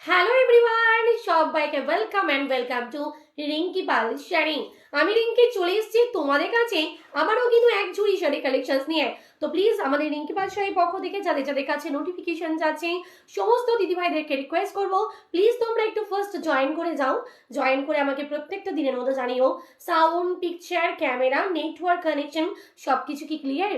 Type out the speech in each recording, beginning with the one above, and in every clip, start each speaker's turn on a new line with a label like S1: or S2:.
S1: Hello everyone, সবাইকে welcome and welcome to Rinki Pal sari. আমি রিঙ্কি চলে এসেছি তোমাদের কাছে আবারও কিন্তু এক ঝুড়ি শাড়ি কালেকশনস নিয়ে। তো প্লিজ আমাদের রিঙ্কি পাল শাড়ির পক্ষ থেকে যাদের যাদের কাছে নোটিফিকেশন যাচ্ছে সমস্ত দিদিভাইদেরকে রিকোয়েস্ট করবো, প্লিজ তোমরা একটু ফার্স্ট জয়েন করে যাও। জয়েন করে আমাকে প্রত্যেকটা দিনের মতো জানিও sound, picture, camera, network connection সব কিছু কি क्लियर।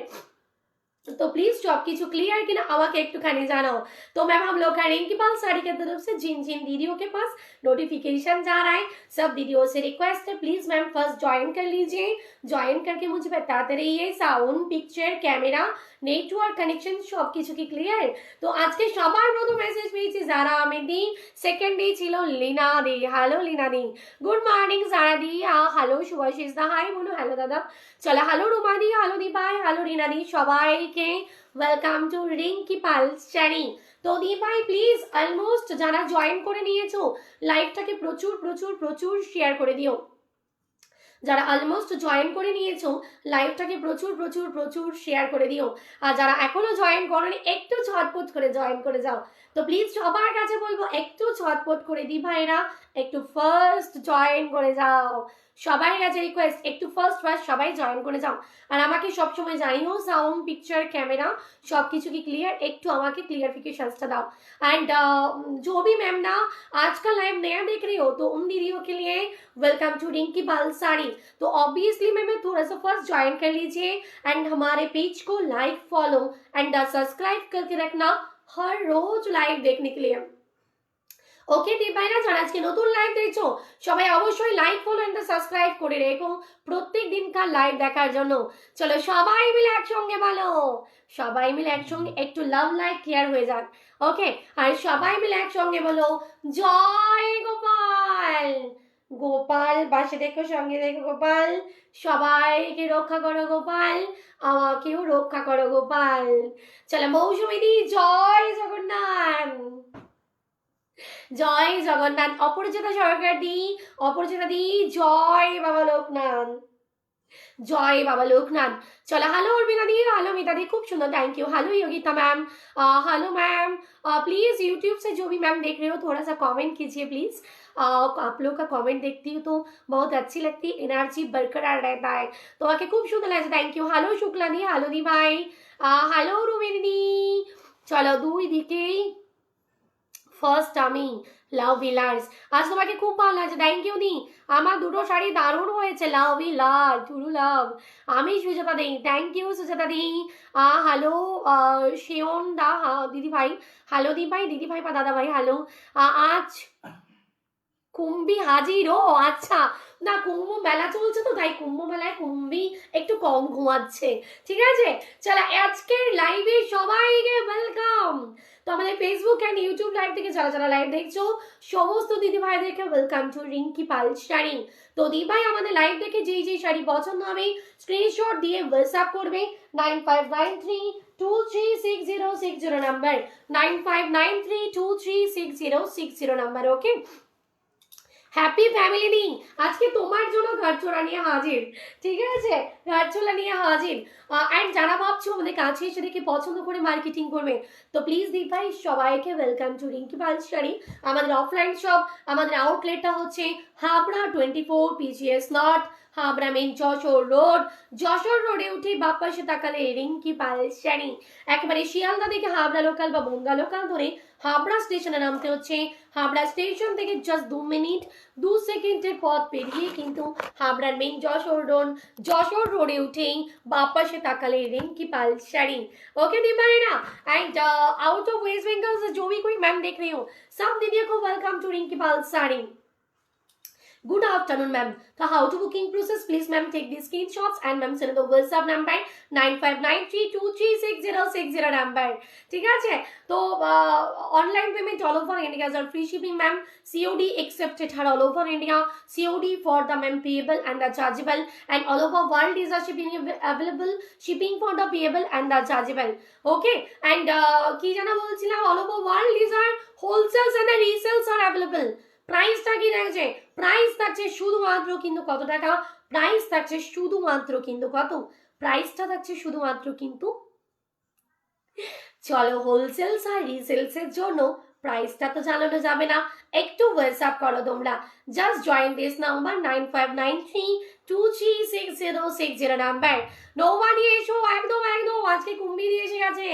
S1: तो प्लीज सब কিছু क्लियर कि ना আমাকে একটুখানি জানাও। तो मैम हम लोग का रिंकी पाल साड़ी की तरफ से जिन जिन दीदियों के पास नोटिफिकेशन जा रहा है सब दीदियों से रिक्वेस्ट है, प्लीज मैम फर्स्ट ज्वाइन कर लीजिए। ज्वाइन करके मुझे बताते रहिए sound, picture, camera, network connection सब কিছু কি ক্লিয়ার। তো আজকে সবার প্রথম মেসেজ পেয়েছি যারা আমেদি, সেকেন্ড ডে ছিল লীনা দি। হ্যালো লীনা দি, গুড মর্নিং যারা দি। হ্যালো শুভাশিস দা, হাই বলো। হ্যালো দাদা, চলো হ্যালো রুমা দি, হ্যালো দি ভাই, হ্যালো রিনা দি, সবাইকে ওয়েলকাম টু রিঙ্কি পাল শাড়ি। তো দি ভাই প্লিজ অলমোস্ট যারা জয়েন করে নিয়েছো লাইভটাকে প্রচুর প্রচুর প্রচুর শেয়ার করে দিও। যারা অলমোস্ট জয়েন করে নিয়েছো লাইভটাকে প্রচুর প্রচুর প্রচুর শেয়ার করে দিও। আর যারা এখনো জয়েন করোনি একটু ঝটপট করে জয়েন করে যাও। তো প্লিজ সবার কাছে বলবো একটু ঝটপট করে দি ভাইরা একটু ফার্স্ট জয়েন করে যাও। সবার কাছে রিকোয়েস্ট একটু ফার্স্ট সবাই জয়েন করে যাও। আর আমাকে সবসময় জানিও সাউন্ড, पिक्चर, कैमरा सब কিছু কি क्लियर, একটু আমাকে क्लियरिफिकेशंसটা দাও। एंड जो भी मैम ना आज का लाइव नया देख रही हो तो उन दीदियों के लिए वेलकम टू रिंकी पाल साड़ी। तो ऑब्वियसली मैम थोड़ा सा फर्स्ट ज्वाइन कर लीजिए एंड हमारे पेज को लाइक, फॉलो एंड सब्सक्राइब करके रखना हर रोज लाइव देखने के लिए। ওকে দি ভাইরা, যারা আজকে নতুন লাইভ দেখছো সবাই অবশ্যই লাইক, ফলো এন্ড সাবস্ক্রাইব করে রেখো প্রত্যেক দিনকার লাইভ দেখার জন্য। চলো সবাই মিলে একসঙ্গে বলো, সবাই মিলে একসঙ্গে একটু লাভ লাইক ক্লিয়ার হয়ে যাক। ওকে, আর সবাই মিলে একসঙ্গে বলো জয় গোপাল। গোপাল পাশে দেখো, সঙ্গে দেখো গোপাল। সবাইকে রক্ষা করো গোপাল, আমাকেও রক্ষা করো গোপাল। চলো মৌসুমী দি জয় জগন্নাথ, জয় জগন্নাথ। অপরিচিতা সরকার দি, অপরিচিতা দি জয় বাবা লোকনাথ, জয় বাবা लोकनाथ। चलो हेलो उर्मिला दी, हेलो मिता दी, खूब सुंदर, thank you. Hello Yogita ma'am, hello ma'am. Please YouTube से जो भी मैम देख रहे हो थोड़ा सा कमेंट कीजिए प्लीज। आप लोग का कमेंट देखती हूँ तो बहुत अच्छी लगती है, एनर्जी बरकरार रहता है, तो आके खूब सुंदर लगता है, थैंक यू। हेलो शुक्ला दी, हेलो दी भाई, हेलो रूमी दी। चलो দুই দিকেই ফার্স্ট আমি লাভ ভিলার্স। আজ তোমাকে খুব ভালো লাগছে, থ্যাংক ইউ দি। আমার দুটো শাড়ি দারুণ হয়েছে, লাভ ই লাভ, টুরু লাভ। আমি সুজাতা দি, থ্যাংক ইউ সুজাতা দি। হ্যালো শিওন দা, দিদি ভাই, হ্যালো দি ভাই, দিদি ভাই বা দাদা ভাই, হ্যালো। আজ কুম্ভি হাজির। ও আচ্ছা, না কুম্ভ মেলা চলছে তো তাই কুম্ভ মেলায় কুম্ভি একটু কম ঘুমাচ্ছে, ঠিক আছে। চলো আজকের লাইভে সবাইকে ওয়েলকাম। তো আমাদের ফেসবুক অ্যান্ড ইউটিউব লাইভ থেকে যারা যারা লাইভ দেখছো সমস্ত দিদি ভাইদেরকে ওয়েলকাম টু রিঙ্কি পাল শাড়ি। তো দিদি ভাই আমাদের লাইভ দেখে যেই যেই শাড়ি পছন্দ হবে স্ক্রিনশট দিয়ে হোয়াটসঅ্যাপ করবে 9593236060 নাম্বার, 9593236060 নাম্বার। ওকে, হ্যাপি ফ্যামিলি নি আজকে তোমার জন্য ঘরচোলা নিয়ে হাজির, ঠিক আছে, ঘরচোলা নিয়ে হাজির। অ্যান্ড যারা ভাবছো আমাদের কাছে এসে দেখে পছন্দ করে মার্কেটিং করবে তো প্লিজ দি ভাই সবাইকে ওয়েলকাম টু রিঙ্কি পাল শাড়ি। আমাদের অফলাইন শপ, আমাদের আউটলেটটা হচ্ছে Habra 24 PGS north, Habra main Jessore road. Jessore রোডে উঠে বাপ পাশে তাকালে রিঙ্কি পাল শাড়ি। একেবারে শিয়ালদা থেকে হাবড়া লোকাল বা বনগা লোকাল ধরে হাবড়া স্টেশনে নামতে হচ্ছে। হাবড়া স্টেশন থেকে জাস্ট 2 মিনিট 2 সেকেন্ডের পথ পেরিয়ে কিন্তু হাবড়ার মেন যশোর রোডে উঠেই বাপ পাশে তাকালে रिंकी पाल शाड़ी। ओके दीपाना, and out of West Bengal से जो भी कोई मैम देख रही हो सब दीदियों को welcome to Rinki Pal sari. Good afternoon ma'am. तो how to booking process please ma'am take the screenshots and ma'am send the WhatsApp number 9593236060 number, ठीक है। तो online payment all over India are free shipping ma'am, COD accepted हर all over India, COD for the ma'am payable and the chargeable and all over world is a shipping available, shipping for the payable and the chargeable. Okay, and কি জানা বলছিলাম all over world is আর wholesales and resales are available. প্রাইসটা কি থাকছে, price থাকছে শুধুমাত্র কিন্তু কত টাকা, প্রাইস থাকছে শুধুমাত্র কিন্তু কত, প্রাইসটা থাকছে শুধুমাত্র কিন্তু, চলো হোলসেলস আর রিসেলসের জন্য প্রাইসটা তো জানানো যাবে না, একটু হোয়াটসঅ্যাপ করো তোমরা, just join this number 9593236060 number. নৌবা নিয়ে এসো, একদম একদম, আজকে কুম্ভি দিয়ে এসে গেছে,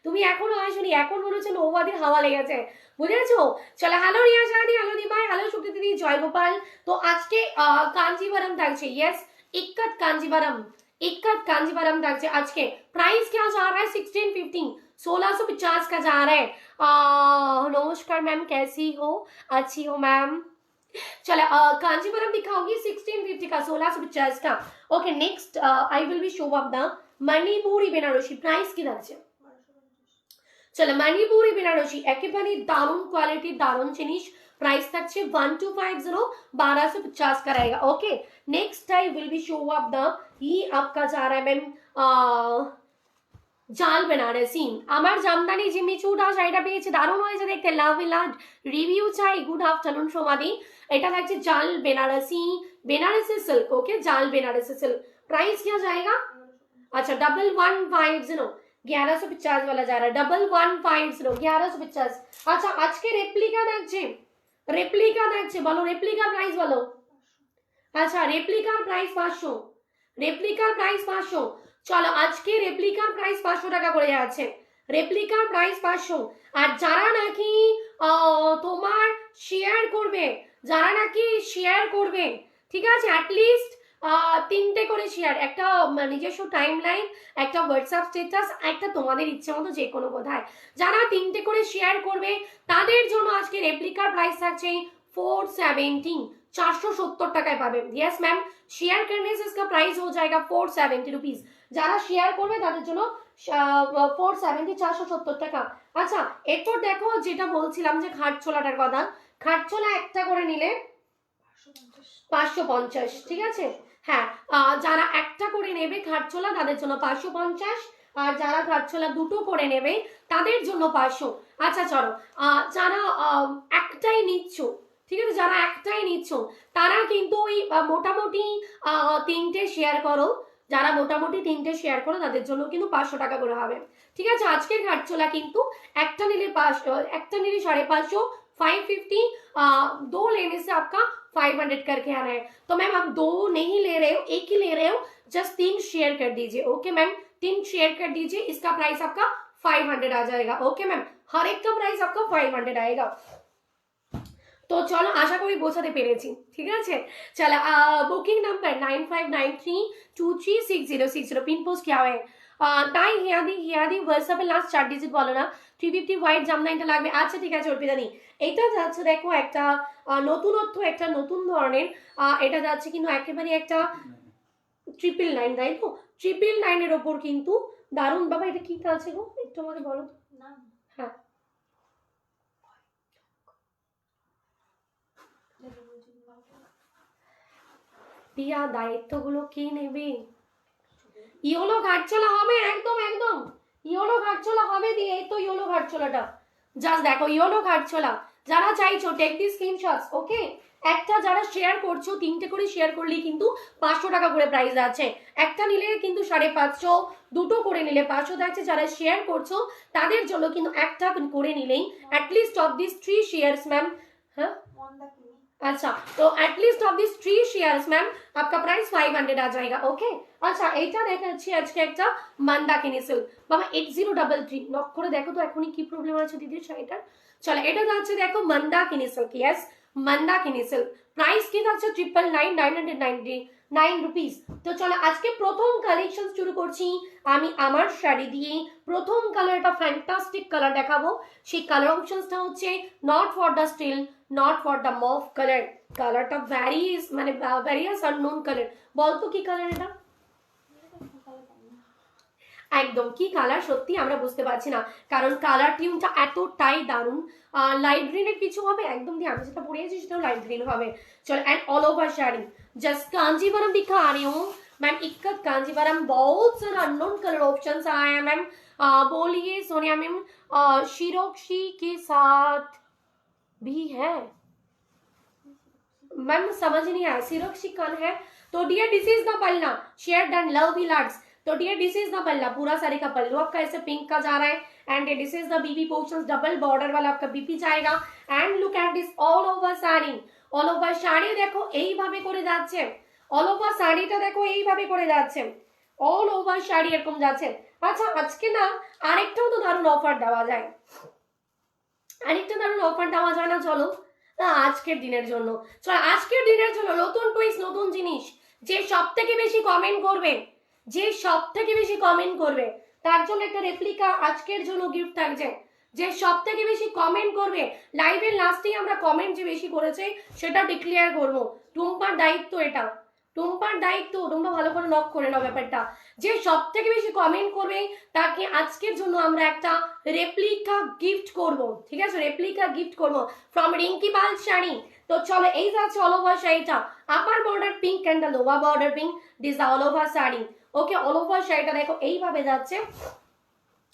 S1: তুমি এখনো আসোনি, এখন মনে হচ্ছে নৌবাদির হাওয়া লেগেছে, বুঝেছো? চলো, হ্যালো রিয়া জানি, হ্যালো দিমাই, হ্যালো সুকৃতি দিদি, জয় গোপাল। তো আজকে কাঞ্জিভারম থাকছে, ইয়েস, इक्कत कांजीवरम থাকছে আজকে। प्राइस क्या जा रहा है? 1650, 1650 का जा रहा है। नमस्कार मैम, कैसी हो? अच्छी हो मैम। चलो, कांजीवरम दिखाऊंगी 1650 का, 1650 का। Okay, next I will be show up the Manipuri Banarasi. Price কি আছে? চলো, মণিপুরি বেনারসি একেবারে দারুণ কোয়ালিটি, দারুণ জিনিস, प्राइस থাকছে 1250, 1250 का रहेगा। Okay, next I will be show up the, ये आपका जा रहा है मैम জাল বেনারসি। আমার জামদানি জিমি চুটা শাড়িটা পেয়েছি, দারুণ হয়েছে দেখতে, লাভ লাভ রিভিউ চাই। গুড আফটারনুন সমাধি। এটা থাকছে জাল বেনারসি, বেনারসি সিল্ক। ওকে, জাল বেনারসি সিল্ক। प्राइस क्या जाएगा? अच्छा, 1150, 1150 वाला जा रहा है, 1150, 1150। अच्छा, आज के रेप्लिका দেখছে, রেপ্লিকা দেখছে, বলো রেপ্লিকার প্রাইস বলো। আচ্ছা, রেপ্লিকার প্রাইস 500, রেপ্লিকার প্রাইস 500। চলো, আজকে রেপ্লিকার প্রাইস 500 টাকা করে যাচ্ছে, রেপ্লিকার প্রাইস 500। আর যারা নাকি তোমার শেয়ার করবে, যারা নাকি শেয়ার করবে, ঠিক আছে, অ্যাটলিস্ট 3টে করে শেয়ার, একটা নিজস্ব টাইম লাইন, একটা হোয়াটসঅ্যাপ স্ট্যাটাস, একটা তোমাদের ইচ্ছে মতো যে কোনো কোথায়, যারা 3টে করে শেয়ার করবে তাদের জন্য আজকে রেপ্লিকার প্রাইস থাকছে 470, 470 টাকায় পাবে। यस मैम, शेयर करने से इसका प्राइस हो जाएगा 470 रुपीज। যারা শেয়ার করবে তাদের জন্য 470, 470 টাকা। আচ্ছা, এরপর দেখো যেটা বলছিলাম যে খাটছোলাটার কথা, খাটছোলা একটা করে নিলে 550, ঠিক আছে? হ্যাঁ, যারা একটা করে নেবে খাটছোলা তাদের জন্য 550, আর যারা খাটছোলা দুটো করে নেবে তাদের জন্য 500। আচ্ছা চলো, যারা একটাই নিচ্ছ, ঠিক আছে, যারা একটাই নিচ্ছ তারা কিন্তু ওই মোটামুটি 3টে শেয়ার করো, যারা মোটামুটি 3টে শেয়ার করো তাদের জন্য কিন্তু 500 টাকা করে হবে, ঠিক আছে? আজকের খাটছোলা কিন্তু একটা নিলে 500, একটা নিলে 550, 550, 2 लेने से आपका 500 करके आ रहा है। तो मैम आप 2 नहीं ले रहे हो, एक ही ले रहे हो, जस्ट 3 शेयर कर दीजिए। ओके मैम, 3 शेयर कर दीजिए, इसका प्राइस आपका 500 आ जाएगा। ओके मैम, हर एक का प्राइस आपका 500 आएगा। তো চলো, আশা করি বোঝাতে পেরেছি, ঠিক আছে? চলো, বুকিং নাম্বার 9593236060, পিন পোস্ট क्या है? তাই হিয়াদি হোয়াটসঅ্যাপে লাস্ট 4 ডিজিট বলো না, 350 হোয়াইট জামদানিটা লাগবে। আচ্ছা ঠিক আছে অর্পিতানি, এটা যাচ্ছে দেখো একটা নতুনত্ব, একটা নতুন ধরনের, এটা যাচ্ছে কিন্তু একেবারে একটা 999, তাই তো? 999 ওপর কিন্তু দারুণ। বাবা এটা কি আছে গো, একটু আমাকে বলো না। হ্যাঁ, পিয়া দায়িত্বগুলো কে নেবে? ইয়োলো ঘাটচলা হবে, একদম একদম ইয়োলো ঘাটচলা হবে। দিয়ে এই তো ইয়োলো ঘাটচলাটা, জাস্ট দেখো ইয়োলো ঘাটচলা। যারা চাইছো টেক দি স্ক্রিনশটস। ওকে, একটা যারা শেয়ার করছো, 3টে করে শেয়ার করলেই কিন্তু 500 টাকা করে প্রাইস আছে। একটা নিলে কিন্তু 550, দুটো করে নিলে 500 থাকছে। যারা শেয়ার করছো তাদের জন্য কিন্তু একটা করে নিলেই at least of this 3 shares ma'am. হ্যাঁ, अच्छा, तो at least of this 3 shares ma'am आपका प्राइस 500 आ जाएगा। ओके, अच्छा এইটা দেখাচ্ছি আজকে একটা মন্দাকিনী সিল্ক। বাবা 8033 নক করে দেখো তো এখনই কি প্রবলেম আছে দিদির শাড়িটার। চলো, এটা যাচ্ছে দেখো Mandakini silk. Yes, Mandakini silk. Price কি থাকছে 999 রুপিস। তো চলো, আজকে প্রথম কালেকশন শুরু করছি আমি আমার শাড়ি দিয়ে। প্রথম কালারটা ফ্যান্টাস্টিক কালার দেখাবো। সেই কালার অপশনসটা হচ্ছে not for the steel, not for the mauve colour. কালারটা ভ্যারিয়াস আননোন কালার। বলতো কি কালার এটা? একদম কি কালার সত্যি আমরা বুঝতে পারছি না, কারণ কালার টিউনটা এতটাই দারুণ। লাইট গ্রিনের কিছু হবে একদম, দিয়ে আমি যেটা পরিয়েছি সেটাও লাইট গ্রিন হবে। চলো, and all over sari just Kanjeevaram दिखा रही हूँ मैम। इक्कत कांजीवरम, बहुत सारा अननोन कलर ऑप्शंस आए हैं मैम। बोलिए सोनिया मैम, शिरोक्षी के साथ भी है मैम, समझ नहीं आया शिरोक्षी कौन है? तो डियर दिस इज द पलना, शेयर डन लव भी लाड्स। तो डियर दिस इज द पल्ला, पूरा साड़ी का पल्लू आपका ऐसे पिंक का जा रहा है and this is the BB portion, double border वाला आपका बीपी जाएगा and look at this all over sari, all over sari দেখো এইভাবে করে যাচ্ছে, অল ওভার শাড়িটা দেখো এইভাবে করে যাচ্ছে, অল ওভার শাড়ি এরকম যাচ্ছে। আচ্ছা আজকে না আরেকটাও তো দারুণ অফার দেওয়া যায়, আরেকটা দারুণ অফার দেওয়া যায় না, চলো আজকের দিনের জন্য, চলো আজকের দিনের জন্য নতুন টুইস্ট, নতুন জিনিস, যে সব থেকে বেশি কমেন্ট করবে, যে সব থেকে বেশি কমেন্ট করবে তার জন্য একটা রেপ্লিকা আজকের জন্য গিফট থাকছে। যে সব থেকে বেশি কমেন্ট করবে, লাইভের লাস্টেই আমরা কমেন্ট যে বেশি করেছে সেটা ডিক্লেয়ার করবো, টুম্পার দায়িত্ব এটা, টুম্পার দায়িত্ব, তোমরা ভালো করে নক করে নাও ব্যাপারটা। যে সব থেকে বেশি কমেন্ট করবে তাকে আজকের জন্য আমরা একটা রেপ্লিকা গিফট করব, ঠিক আছে, রেপ্লিকা গিফট করব ফ্রম রিঙ্কি পাল শাড়ি। তো চলো এই যাচ্ছে অল ওভার শাড়িটা, upper border pink and the lower border pink, this the all over sari. Okay, all over শাড়িটা দেখো এইভাবে যাচ্ছে,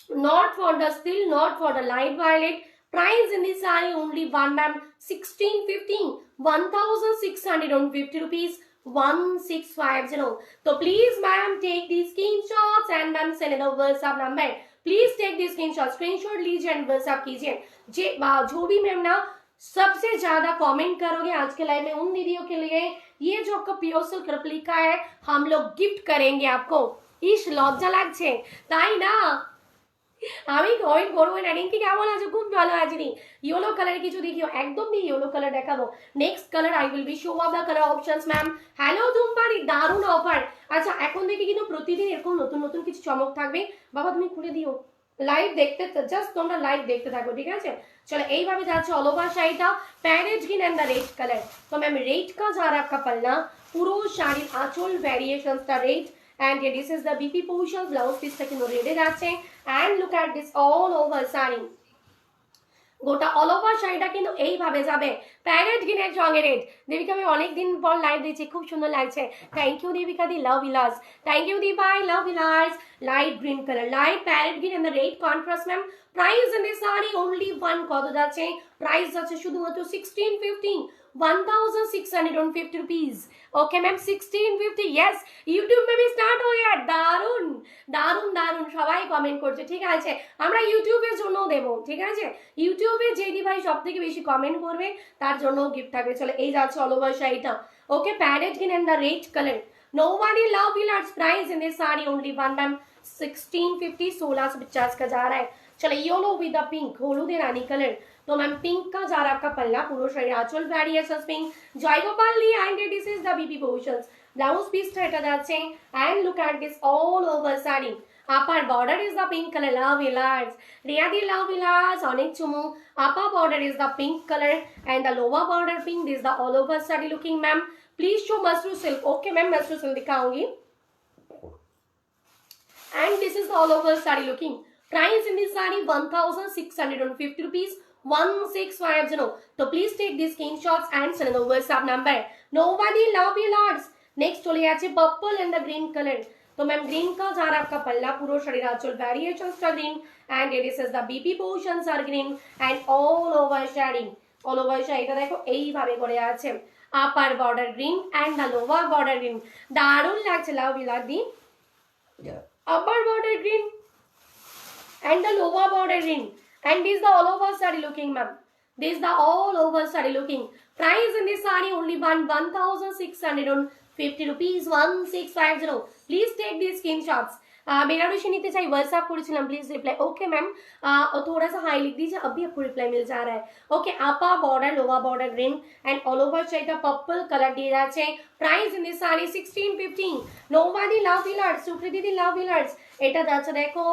S1: not for the still not for the light violet. Price in this saree only one ma'am 1615, 1650 rupees, 1650. So please ma'am take these screenshots and ma'am send it over WhatsApp number. Please take these screenshots, screenshot लीजिए and WhatsApp कीजिए। जो भी ma'am ना सबसे ज्यादा comment करोगे आज के लाइव में उन दीदियों के लिए ये जो आपका प्योर सिल्क रेप्लिका है हम लोग गिफ्ट करेंगे आपको। इस लज्जा লাগছে তাই না, আমি কমেন্ট করবো না। রিঙ্কি কেমন আছে? খুব ভালো আছি নি। ইয়েলো কালার কিছু দেখিও, একদম দিয়ে ইয়েলো কালার দেখাবো। Next colour I will be show of the colour options ma'am. Hello তুমপারি, দারুণ অফার। আচ্ছা এখন থেকে কিন্তু প্রতিদিন এরকম নতুন নতুন কিছু চমক থাকবে। বাবা তুমি খুলে দিও, লাইভ দেখতে, জাস্ট তোমরা লাইভ দেখতে থাকো, ঠিক আছে। চলো এইভাবে যাচ্ছে অল ওভার শাড়িটা, parrot green and the red colour. তো ম্যাম রেড का जा रहा आपका पल्ला, পুরো শাড়ির আঁচল ভ্যারিয়েশনসটা red and here this is the BP portion, blouse piece টা কিন্তু রেডে যাচ্ছে and look at this all over sari, গোটা অল ওভার শাড়িটা কিন্তু এইভাবে যাবে প্যারেট গ্রিনের সঙ্গে রেড। দেবিকা আমি অনেকদিন পর লাইভ দিচ্ছি, খুব সুন্দর লাগছে, থ্যাংক ইউ দেবিকা দি, লাভ ইলাস, থ্যাংক ইউ দি বাই, লাভ ইলাস। Light green colour, light parrot green and the red contrast ma'am. Price in this sari only one, কত যাচ্ছে? প্রাইস যাচ্ছে শুধুমাত্র 1650, 1650 rupees. Okay ma'am 1650, yes YouTube में भी स्टार्ट हो गया, দারুন দারুন দারুন, সবাই কমেন্ট করছে, ঠিক আছে আমরা ইউটিউবের জন্য দেব, ঠিক আছে ইউটিউবে যে দি ভাই সবথেকে বেশি কমেন্ট করবে তার জন্য গিফট থাকবে। চলো এই যাচ্ছে অল ওভার শাড়িটা, okay parrot green and the red colour. nobody love Villar's price in this saree only one ma'am 1650, 1650 का जा रहा है। चलो येलो विद द पिंक, হলুদে রানী কালার। तो मैम पिंक का जा रहा है आपका पल्ला, पूरा शरीर आंचल वेरिएशंस पिंक, जयगोपाल ली and this is the BB portions, blouse piece এটা যাচ্ছে and look at this all over saree, upper border is the pink color, love Villar's, রিয়াদি love Villar's অনেক চুমু। upper border is the pink color and the lower border pink, this is the all over saree looking ma'am. Please show Mashru silk, okay ma'am Mashru silk दिखाऊंगी and this is the all over saree looking। price in this saree 1650 rupees, 1650। तो please take this screenshots and send over WhatsApp number. nobody love you lords। Next चले जाते purple and the green colour. तो ma'am green का जा रहा है आपका पल्ला, पूरा शरीर आंचल वेरिएशंस का green and this is the BP portions are green and all over sari, all over শাড়িটা দেখো এইভাবে করে আছে, upper border green and the lower border green, দারুণ লাগছে লাভ বিলাদি। Upper border green and the lower border ring and this the all over saree looking ma'am, this the all over saree looking। price in this saree only 1650 rupees, 1650। please take these screenshots। Banarasi निते चाहिए WhatsApp करेছিলাম, please reply, okay ma'am थोड़ा सा high लिख दीजिए, अभी आपको reply मिल जा रहा है। ओके आपा border lower border green and all over चाहिए पर्पल कलर दिए যাচ্ছে। Price in this sari 1650। nobody love Villar's, Supriti the love Villar's। এটা যাচ্ছে দেখো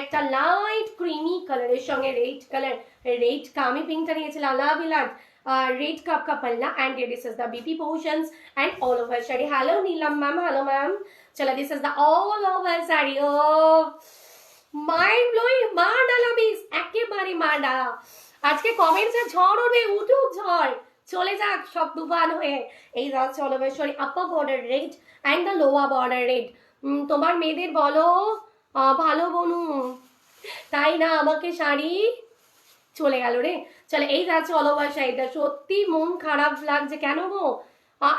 S1: একটা লাইট ক্রিমি কালারের সঙ্গে রেড কালার, রেড का আমি পিঙ্কটা নিয়েছিলাম, লাভ Villar's। रेड का आपका पल्ला and this is the BP portions and all over sari. Hello Neelam ma'am, hello ma'am. चलो this is the all over sari, oh mind blowing, মার ডালা বিস, একেবারে মার ডালা। আজকে কমেন্টসে ঝড় উঠবে, উঠুক ঝড়, চলে যাক সব তুফান হয়ে। এই যাচ্ছে all over sari, upper border red and the lower border red. তোমার মেয়েদের বলো ভালো বনু, তাই না আমাকে শাড়ি চলে গেল রে। চলে এই যাচ্ছে অল ওভার শাড়িটা, সত্যি মন খারাপ লাগছে, কেন গো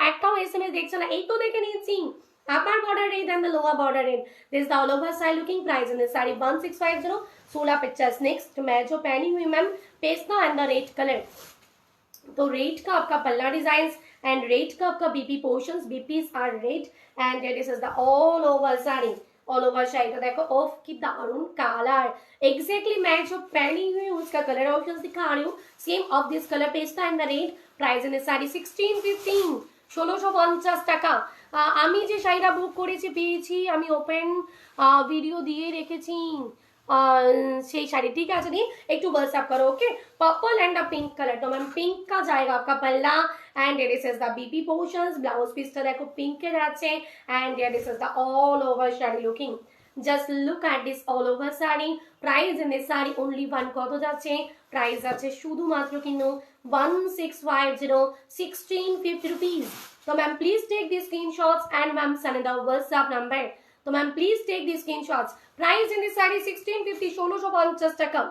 S1: একটাও এসএমএস দেখছে না? এই তো দেখে নিয়েছি upper border rate and the lower border rate. This is the all over side looking price in this saree 1650. 16 pictures. Next मैं जो पहनी हुई मैम पेस्ता एंड द रेड कलर, तो रेड का आपका पल्ला डिजाइन एंड रेड का आपका BP portions, BPs are red and this is the all over sari, all over sari. तो देखो ऑफ की दारुण कलर, एग्जैक्टली मैं जो पहनी हुई हूँ उसका कलर ऑप्शंस दिखा रही हूँ, same of this colour pista and the red. Price in sari 1615, 1650 টাকা। আমি যে শাড়িটা বুক করেছি পেয়েছি, আমি ওপেন ভিডিও দিয়ে রেখেছি সেই শাড়ি, ঠিক আছে दी एक टू व्हाट्सएप करो। Okay, purple and the pink colour, तो मैम पिंक का जाएगा आपका पल्ला and this is the BP portions, blouse पीसটা দেখো পিঙ্কের আছে and this is the all over sari looking. Just look at this all over sari. Price in this sari only one কত যাচ্ছে, প্রাইস আছে শুধুমাত্র কিন্তু 1650, 1650 রুপিস। तो ma'am please take the screenshots and ma'am send the WhatsApp number. तो ma'am please take the screenshots. Price in this sari 1650, 1650 টাকা।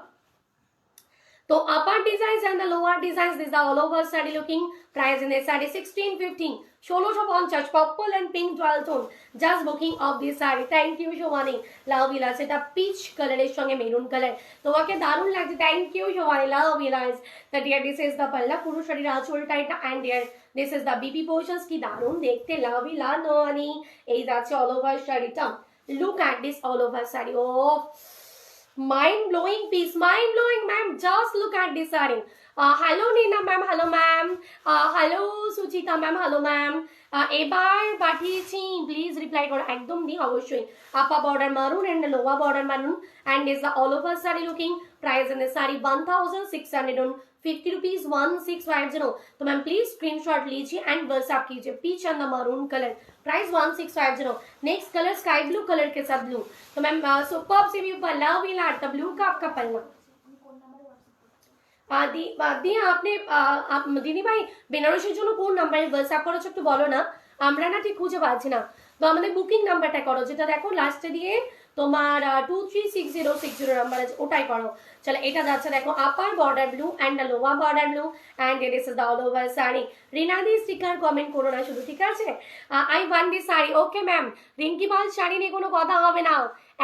S1: तो upper design and the lower design this the all over sari looking. Price in this sari 1650, 1650, purple and pink dual tone. Just booking of this sari. Thank you Somani, love বিলাস। এটা pitch কালারের সঙ্গে maroon colour, তোমাকে দারুণ লাগছে। Thank you Somani, love বিলাস। That here this is the পাল্লা, পুরো শাড়ির আঁচলটা এটা and here this is the BP portions. কি দারুণ দেখতে, লাভ ইলা নোয়ানি। এই যাচ্ছে অল ওভার শাড়িটা। Look at this all over sari. ও mind blowing piece, mind blowing ma'am, just look at this saree। hello Nina ma'am, hello ma'am, hello Suchita ma'am, hello ma'am। এবার পাঠিয়েছি, প্লিজ রিপ্লাই করো একদম দি অবশ্যই। Upper border maroon and lower border maroon and is the all over sari looking. Price in this sari 1650 rupees, 1650। तो ma'am please screenshot लीजिए and WhatsApp कीजिए। Peach and the maroon colour, price 1650। Next colour sky blue colour के साथ blue. तो ma'am superb से भी पल्ला भी लाट ब्लू का आपका पल्ला। दी आपने आप দিদি ভাই বেনারসির জন্য কোন নাম্বারে হোয়াটসঅ্যাপ করেছো একটু বলো না, আমরা না ঠিক খুঁজে পাচ্ছি না। তো আমাদের বুকিং নাম্বারটা করো, যেটা দেখো লাস্টে দিয়ে তোমার 236060 নাম্বার আছে, ওটাই করো। চলো এটা যাচ্ছে দেখো upper border blue and the lower border blue and this is the all over sari. Rina দি স্টিকার কমেন্ট করো না শুধু, ঠিক আছে। I want this sari. Okay ma'am, Rinki Pal sari নিয়ে কোনো কথা হবে না,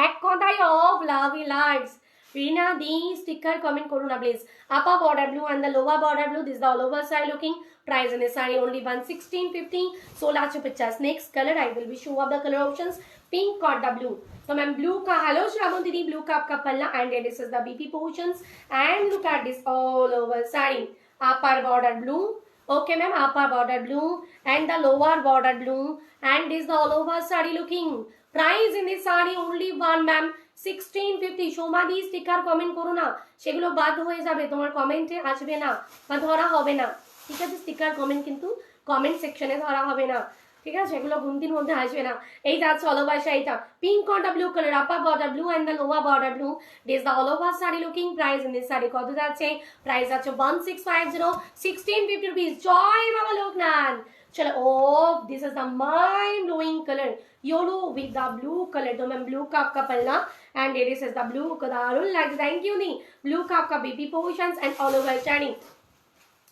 S1: এক কথাই অফ লাভি লাইটস। रीना दी स्टिकर कमेंट करो ना please. upper border blue and the lower border blue, this is the all over side looking। price in this saree only 1650, 16 pictures। next color I will be show up the color options, pink or the blue। तो ma'am blue का, hello Shravan दीदी, blue का आपका पल्ला and this is the BP portions and look at this all over sari. upper border blue, okay ma'am, upper border blue and the lower border blue and this the all over saree looking। price in this saree only one ma'am 1650। Soma the sticker comment করো না, সেগুলো বাদ হয়ে যাবে, তোমার কমেন্টে আসবে না বা ধরা হবে না, ঠিক আছে। স্টিকার কমেন্ট কিন্তু কমেন্ট সেকশনে ধরা হবে না, ঠিক আছে, সেগুলো গুনতির মধ্যে আসবে না। এই যাচ্ছে অল ওভার শাড়িটা, pink or the blue colour, upper border blue and the lower border blue, this the all over sari looking. Price in this sari কত যাচ্ছে, প্রাইস আছে 1650, 1650 রুপিস। জয় বাবা লোকনাথ। चलो ओफ, this is the mind blowing colour, yellow with the blue colour. तो ma'am blue का आपका पल्ला and this is the blue का दारुण लग, थैंक यू नी। ब्लू का आपका BP portions and all over sari.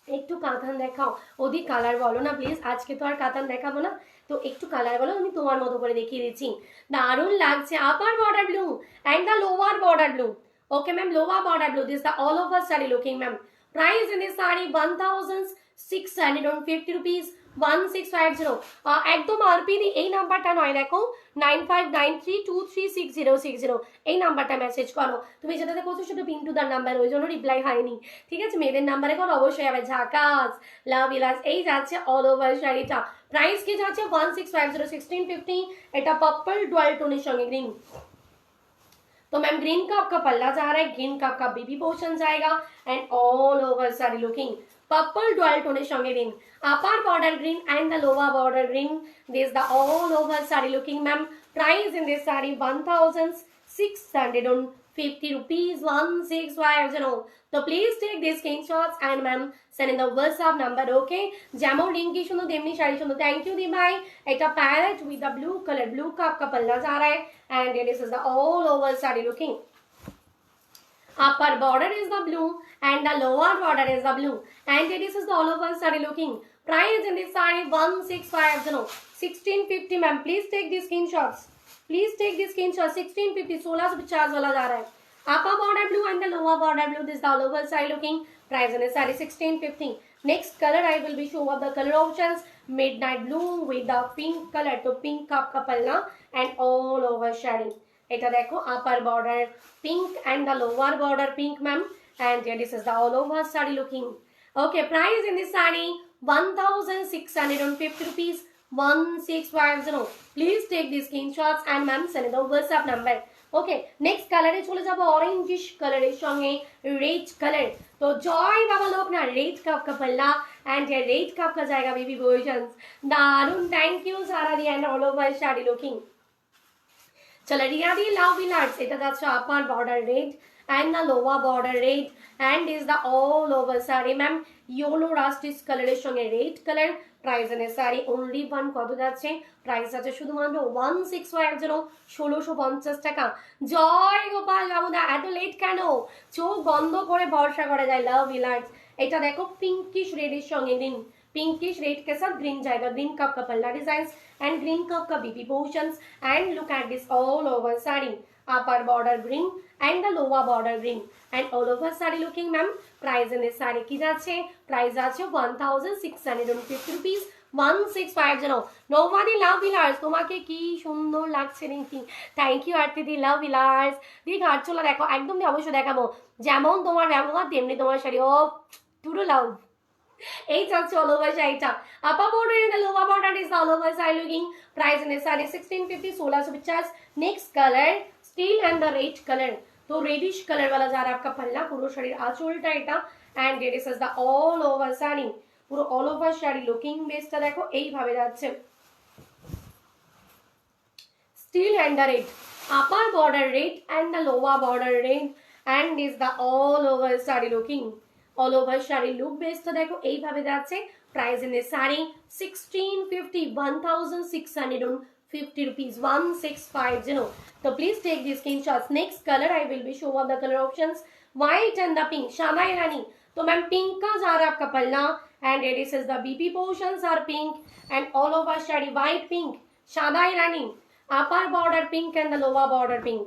S1: একটু কাতান দেখাও, ওদি কালার বলো না প্লিজ, আজকে তো আর কাতান দেখাবো না, তো একটু কালার বলো, আমি তোমার মতো করে দেখিয়ে দিচ্ছি। দারুণ লাগছে। Upper border blue and the lower border blue. Okay ma'am, lower border blue, this the all over sari looking ma'am. Price in this sari 1650 rupees, 1650। একদম আরপিডি এই নাম্বারটা নয়, দেখো 9593236060 এই নাম্বারটা মেসেজ করো। তুমি যেটাতে করছো সেটা পিন্টুদার নাম্বার, ওই জন্য রিপ্লাই হয়নি, ঠিক আছে। মেয়েদের নাম্বারে করো অবশ্যই হবে। ঝাকাস, লাভ ইলাস। এই যাচ্ছে অল ওভার শাড়িটা, প্রাইস কি যাচ্ছে 1650, 1650। এটা पर्पल ডুয়াল টোনের সঙ্গে গ্রিন। तो मैम ग्रीन का आपका पल्ला जा रहा है, ग्रीन का आपका बीबी पोर्शन जाएगा and all over sari looking purple dual टोনের সঙ্গে green. Upper border green and the lower border green, this the all over sari looking ma'am. Price in this sari 1650 rupees, 1650। तो please take this screenshots and ma'am send in the WhatsApp number. Okay, যেমন রিঙ্কি সুন্দর তেমনি শাড়ি সুন্দর। Thank you दी भाई। এটা parrot with the blue colour, blue का आपका पल्ला जा रहा है and this is the all over sari looking. upper border is the blue and the lower border is the blue and this is the all over saree looking। Price in this saree 1650, 1650 ma'am. Please take these screenshots. Please take these screenshots. 1650, 1650 वाला जा रहा है. Upper border blue and the lower border blue. This is the all over side looking. Price in this saree 1650. Next color I will be show up the color options. Midnight blue with the pink color. तो pink का आपका पल्ला and all over shading. এটা দেখো upper border pink and the lower border pink ma'am. And here this is the all over saree looking. Okay, price in this saree 1650 rupees. 1650. Please take these screenshots and ma'am send the WhatsApp number. Okay, next color এ চলে যাব orangish color এর সঙ্গে red color. তো জয় বাবা লোক না red cup का पल्ला and ये red কাপ का जाएगा baby versions. दारुण, thank you सारा दी and all over sari looking. চলো রিয়া দি লাভ ইলার্স এটা যাচ্ছে upper border red and the lower border red and is the all over saree ma'am yellow rustic color এর সঙ্গে red color. প্রাইস এর saree only one কত যাচ্ছে? প্রাইস আছে শুধুমাত্র 1650, 1650 টাকা. জয় গোপাল বাবুদা, এত লেট কেন? চোখ বন্ধ করে ভরসা করা যায় লাভ ইলার্স. এটা দেখো পিঙ্কিশ রেড এর সঙ্গে গ্রিন, पिंकिश रेड के साथ ग्रीन जाएगा. ग्रीन कप का पल्ला डिजाइन एंड ग्रीन कप का BP portions and look at this all over sari. Upper border green and the lower border green and all over sari looking ma'am. Price in this sari की যাচ্ছে? Price আছে 1650 rupees. 1650. নৌবাদি লাভ বিলার্স, তোমাকে কি সুন্দর লাগছে রিঙ্কি. থ্যাংক ইউ আরতি দি লাভ বিলার্স. দি ঘাটচোলা দেখো একদম অবশ্যই দেখাবো. যেমন তোমার ব্যবহার তেমনি তোমার শাড়ি. ও টুরু লাভ. এই যাচ্ছে অল ওভার শাড়িটা. Upper border and lower border is all over sari looking. Price in this sari 1650, 1650. Next colour steel and the red colour. तो रेडिश कलर वाला जा रहा है आपका पल्ला, পুরো শাড়ির আঁচলটা এটা and this is the all over sari. পুরো অল ওভার শাড়ি লুকিং বেসটা দেখো এইভাবে যাচ্ছে. Steel and the red, upper border red and the lower border red and is the all over sari looking. All over sari look বেসটা দেখো এইভাবে যাচ্ছে. Price in this sari 1650, 1650 rupees. 1650. So please take these screenshots. Next color I will be show up the color options. White and the pink. शादा रानी. तो ma'am pink का जा रहा है आपका पल्ला and this is the BP portions are pink and all over shadi white pink. शादा रानी. Upper border pink and the lower border pink.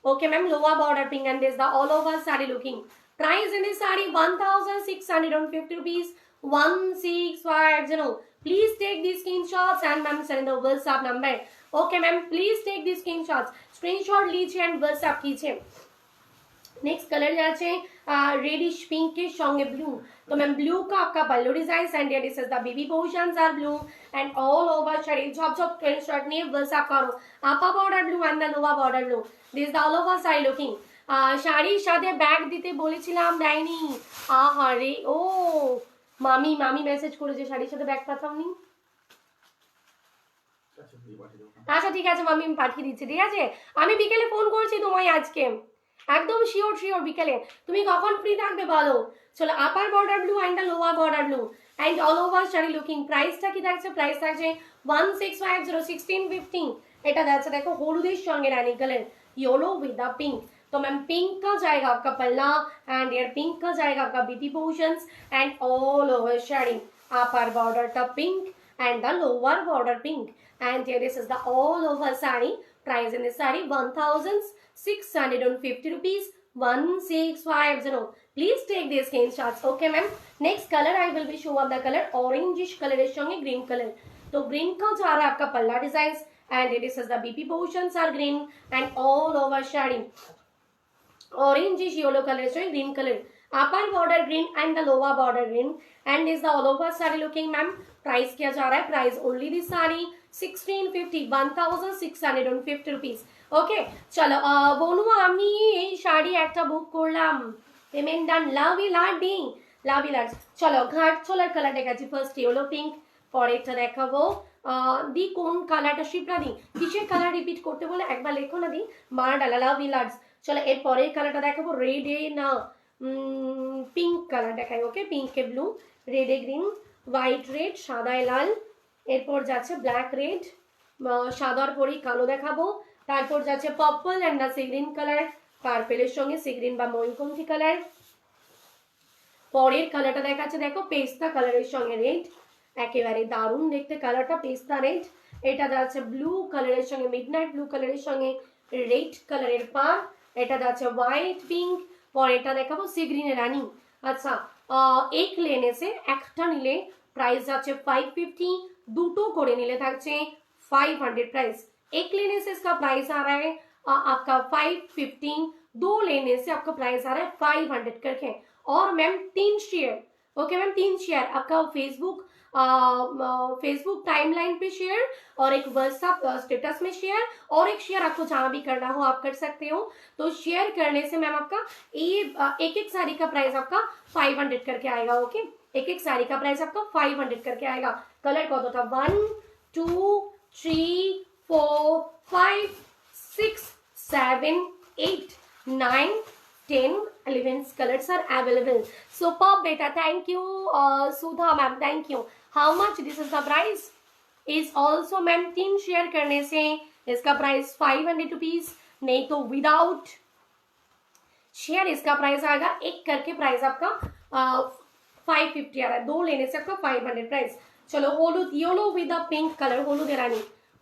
S1: Okay ma'am, lower border pink and this is the all over saree looking. Price in this saree 1650 rupees. 1650. Please take these screenshots and ma'am send the WhatsApp number. Okay ma'am, please take these screenshots. Screenshot लीजिए and WhatsApp कीजिए. Next colour যাচ্ছে reddish pink के সঙ্গে blue. तो ma'am blue का आपका पल्लू design and this is the baby portions are blue and all over sari ঝপ ঝপ স্ক্রিনশট নিয়ে WhatsApp করো. Upper border blue and the lower border blue. This the all over sari looking. শাড়ির সাথে ব্যাগ দিতে বলেছিলাম দেয়নি. আহারে ও মামি মামি মেসেজ করেছে শাড়ির সাথে ব্যাগ পাঠাওনি. আচ্ছা ঠিক আছে মামি আমি পাঠিয়ে দিচ্ছি. ঠিক আছে আমি বিকেলে ফোন করছি তোমায় আজকে একদম শিওর শিওর বিকেলে. তুমি কখন ফ্রি থাকবে বলো. চলো upper border blue and the lower border blue and all over sari looking. প্রাইসটা কি থাকছে? প্রাইস থাকছে 1650, 1650. এটা যাচ্ছে দেখো হলুদের সঙ্গে রানী colour yellow with the pink. तो मैम पिंक का जाएगा आपका पल्ला एंड यार पिंक का जाएगा आपका BT portions and all over shading. Upper border the pink and the lower border pink and here this is the all over saree. Price in this saree 1650 rupees. 1650. Please take these screenshots. Okay ma'am. Next color I will be show up the color orangish color is showing green color. तो green का जा रहा है आपका पल्ला design and this is the BP portions are green and all over shading. Orangish yellow color is showing green color. Upper border green and the lower border green and this is the all over saree looking ma'am. Price क्या जा रहा है? Price only this saree 1650, 1650 rupees. ওকে চলো বনুয়া আমি এই শাড়ি একটা book করলাম. Payment done. Love you লাডি লাভ ইউ লাডস. চলো ঘাট ছোলার কালার দেখাচ্ছি. ফার্স্ট ইয়েলো পিঙ্ক, পরেরটা দেখাবো দি কোন কালারটা শিপ্রা দি কিসের কালার রিপিট করতে বলে একবার লেখো না দি মারা ডালা. লাভ ইউ লাডস. চলো এর পরের কালারটা দেখাবো রেডে না পিঙ্ক কালার দেখাই. ওকে পিঙ্কে ব্লু, রেডে গ্রিন, হোয়াইট রেড, সাদায় লাল. এরপর যাচ্ছে ব্ল্যাক রেড, সাদার পরেই কালো দেখাবো. তারপর যাচ্ছে purple and the sea green colour, পার্পেলের সঙ্গে সি গ্রিন বা ময়ূরকণ্ঠী কালার. পরের কালারটা দেখাচ্ছে দেখো পেস্তা কালারের সঙ্গে রেড একেবারে দারুণ দেখতে কালারটা, পেস্তা রেড। এটা যাচ্ছে ব্লু কালারের সঙ্গে, মিডনাইট ব্লু কালারের সঙ্গে রেড কালারের পার। এটা যাচ্ছে হোয়াইট পিঙ্ক, পরেরটা দেখাবো সি গ্রিনের রানি। আচ্ছা, এক লেনেসে একটা নিলে প্রাইস যাচ্ছে 550, দুটো করে निले থাকছে 500 प्राइस। एक लेने से इसका प्राइस आ रहा है आपका 515, दो लेने से आपका प्राइस आ रहा है 500 करके। और ma'am 3 share, okay ma'am 3 share आपका फेसबुक टाइमलाइन पे शेयर, और एक व्हाट्सएप स्टेटस में शेयर, और एक शेयर आपको जहां भी करना हो आप कर सकते हो। तो शेयर करने से मैम आपका ये एक एक साड़ी का प्राइस आपका 500 करके आएगा। ओके, एक एक साड़ी का प्राइस आपका 500 करके आएगा। कलर कौन था? 1 2 3 4 5 6 7 8 9 10 11 colors are available. Superb beta, thank you Sudha ma'am, thank you. How much this is the price? Is also ma'am 3 share करने से इसका प्राइस 500 रुपीज, नहीं तो विदाउट शेयर इसका प्राइस आएगा, एक करके प्राइस आपका 550 आ रहा है, दो लेने से आपका 500 प्राइस। चलो হলুদ yellow with the pink colour,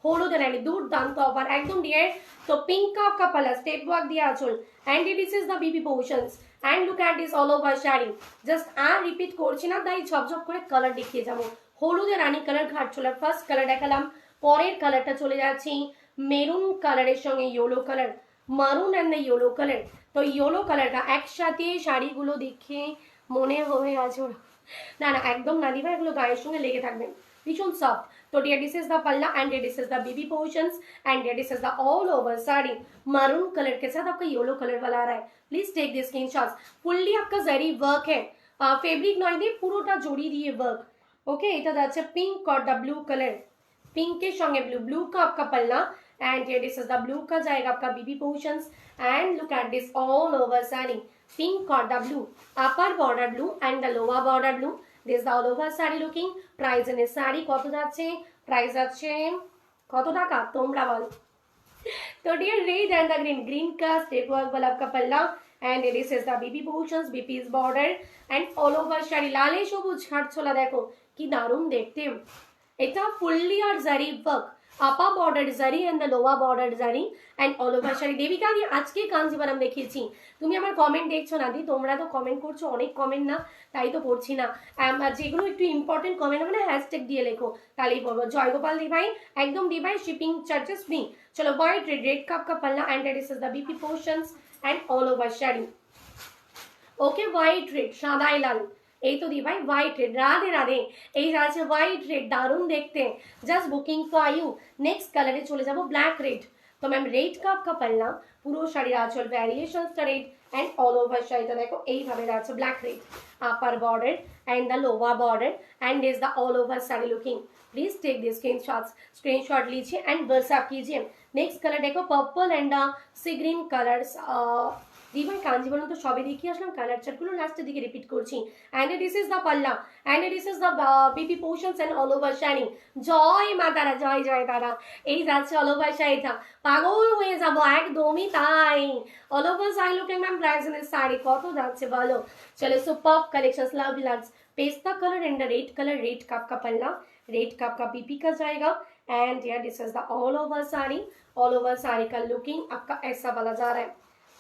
S1: হলুদের রানী দুর্দান্ত অফার একদম ডিয়ার। তো পিঙ্ক का आपका पल्ला स्टेप वर्क दिया आंचल, and this is the BB portions, and look at this all over sari. Just আর রিপিট করছি না, তাই ঝপঝপ করে কালার দেখিয়ে যাবো। হলুদের রানী কালার ঘাট চলে, ফার্স্ট কালার দেখালাম, পরের কালারটা চলে যাচ্ছি মেরুন কালারের সঙ্গে ইয়েলো কালার, মারুন এন্ড দ্য ইয়েলো কালার। তো ইয়েলো কালারটা একসাথে শাড়িগুলো দেখে মনে হবে আজর না না, একদম না দিবা, এগুলো গায়ের সঙ্গে লেগে থাকবে, ভীষণ সফট। तो डियर दिस इज द पल्ला, and this is the BB portions, and dear this is the all over sari maroon colour के साथ आपका येलो कलर वाला आ रहा है। Please take this screenshots. Fully आपका जरी वर्क है, फैब्रिक नय দিয়ে পুরোটা জড়ি দিয়ে वर्क। ओके, এটা যাচ্ছে পিঙ্ক और द ब्लू कलर, पिंक के संगे ब्लू, ब्लू का आपका पल्ला, and dear this is the blue का जाएगा आपका BB portions, and look at this all over sari pink और the blue, upper border blue and the lower border blue. This the all over sari looking. Price in sari কত যাচ্ছে? Price যাচ্ছে কত টাকা তোমরা বল। तो dear red and the green का स्टेप वर्क वाला आपका पल्ला, and this is the BB portions, बीपी's border, and all over sari লালে সবুজ খাটছোলা, দেখো কি দারুণ দেখতে। এটা ফুললি আর জারি work, upper border zari and the lower border zari, and all over sari. Devika দি আজকে কাঞ্জিভারাম দেখিয়েছি, তুমি আমার কমেন্ট দেখছো না দি? তোমরা তো কমেন্ট করছো, অনেক কমেন্ট না, তাই তো পড়ছি না। যেগুলো একটু ইম্পর্টেন্ট কমেন্ট হবে না, হ্যাশট্যাগ দিয়ে লেখো, তাহলেই পড়বো। জয়গোপাল দি ভাই একদম দি ভাই, শিপিং চার্জেস ফ্রি। চলো হোয়াইট রেড, রেড কাপ का पल्ला, and this is the BP portions and all over sari. Okay, white red সাদাই লাল, এই তো দি ভাই হোয়াইট রেড, রাধে রাধে। এই আছে হোয়াইট রেড, দারুণ দেখতে, just booking for you. Next কালারে চলে যাব ব্ল্যাক রেড। তো ম্যাম রেড কাপ का पल्ला, পুরো শাড়ির আঁচল ভ্যারিয়েশনসটা রেড, এন্ড অল ওভার শাড়িটা দেখো এইভাবে আছে black red, upper border and the lower border, and is the all over sari looking. Please take this screenshot लीजिए एंड व्हाट्सएप कीजिए। नेक्स्ट कलर देखो purple and sea green colours. দিভাই কাঞ্জিভারাম তো সবে দেখিয়ে আসলাম, কালার চার্টগুলো লাস্টের দিকে রিপিট করছি। এন্ড দিস ইজ দ্য পাল্লা, and this is the BP portions and all over sari. জয় মা তারা, জয় জয় তারা। এই যাচ্ছে অল ওভার শাড়িটা, পাগল হয়ে যাব একদমই তাই। All over sari looking ma'am, price in sari কত যাচ্ছে বলো। চলো সুপারব कलेक्शंस, लव लव्स, पेस्ता colour and red colour, red cup का पल्ला, रेड कप का बीपी का जाएगा, एंड यार this is the all over sari. All over sari का लुकिंग आपका ऐसा वाला जा रहा है।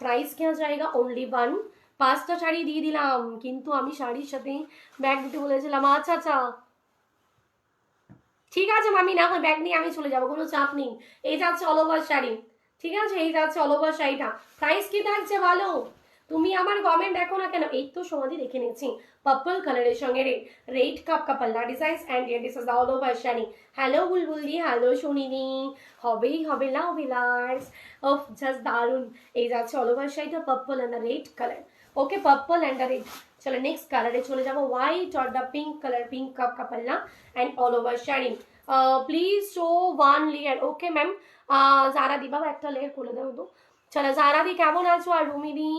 S1: प्राइस क्या जाएगा? ओनली 1। 5টা শাড়ি দিয়ে দিলাম, কিন্তু আমি শাড়ির সাথে ব্যাগ দিতে বলেছিলাম। আচ্ছা আচ্ছা ঠিক আছে মামি, না হয় ব্যাগ নিয়ে আমি চলে যাবো, কোনো চাপ নেই। এই যাচ্ছে অল ওভার শাড়ি, ঠিক আছে, এই যাচ্ছে অল ওভার শাড়িটা। প্রাইস কি থাকছে বলো? তুমি আমার কমেন্ট দেখো না কেন? এই তো সমাধি দেখে নিয়েছি। पर्पल কলারের সঙ্গে রেড, রেড কাপ का पल्ला डिजाइन, एंड ये this is all over sari. Hello Bulbul দি, হ্যালো সোনিদি, হবেই হবে লাভ বিলার্স অফ জাস্ট দারুন। এই যাচ্ছে অল ওভার শাড়িটা purple and red colour. Okay, purple and red. चलो नेक्स्ट कलरे चले जाबो, व्हाइट और the pink colour, pink cup का पल्ला and all over sari. Please show 1 layer. Okay ma'am, जारा दी बाबा একটা লেয়ার খুলে দাও তো। চলো জারা দি কেমন আছো? আর রুমি দি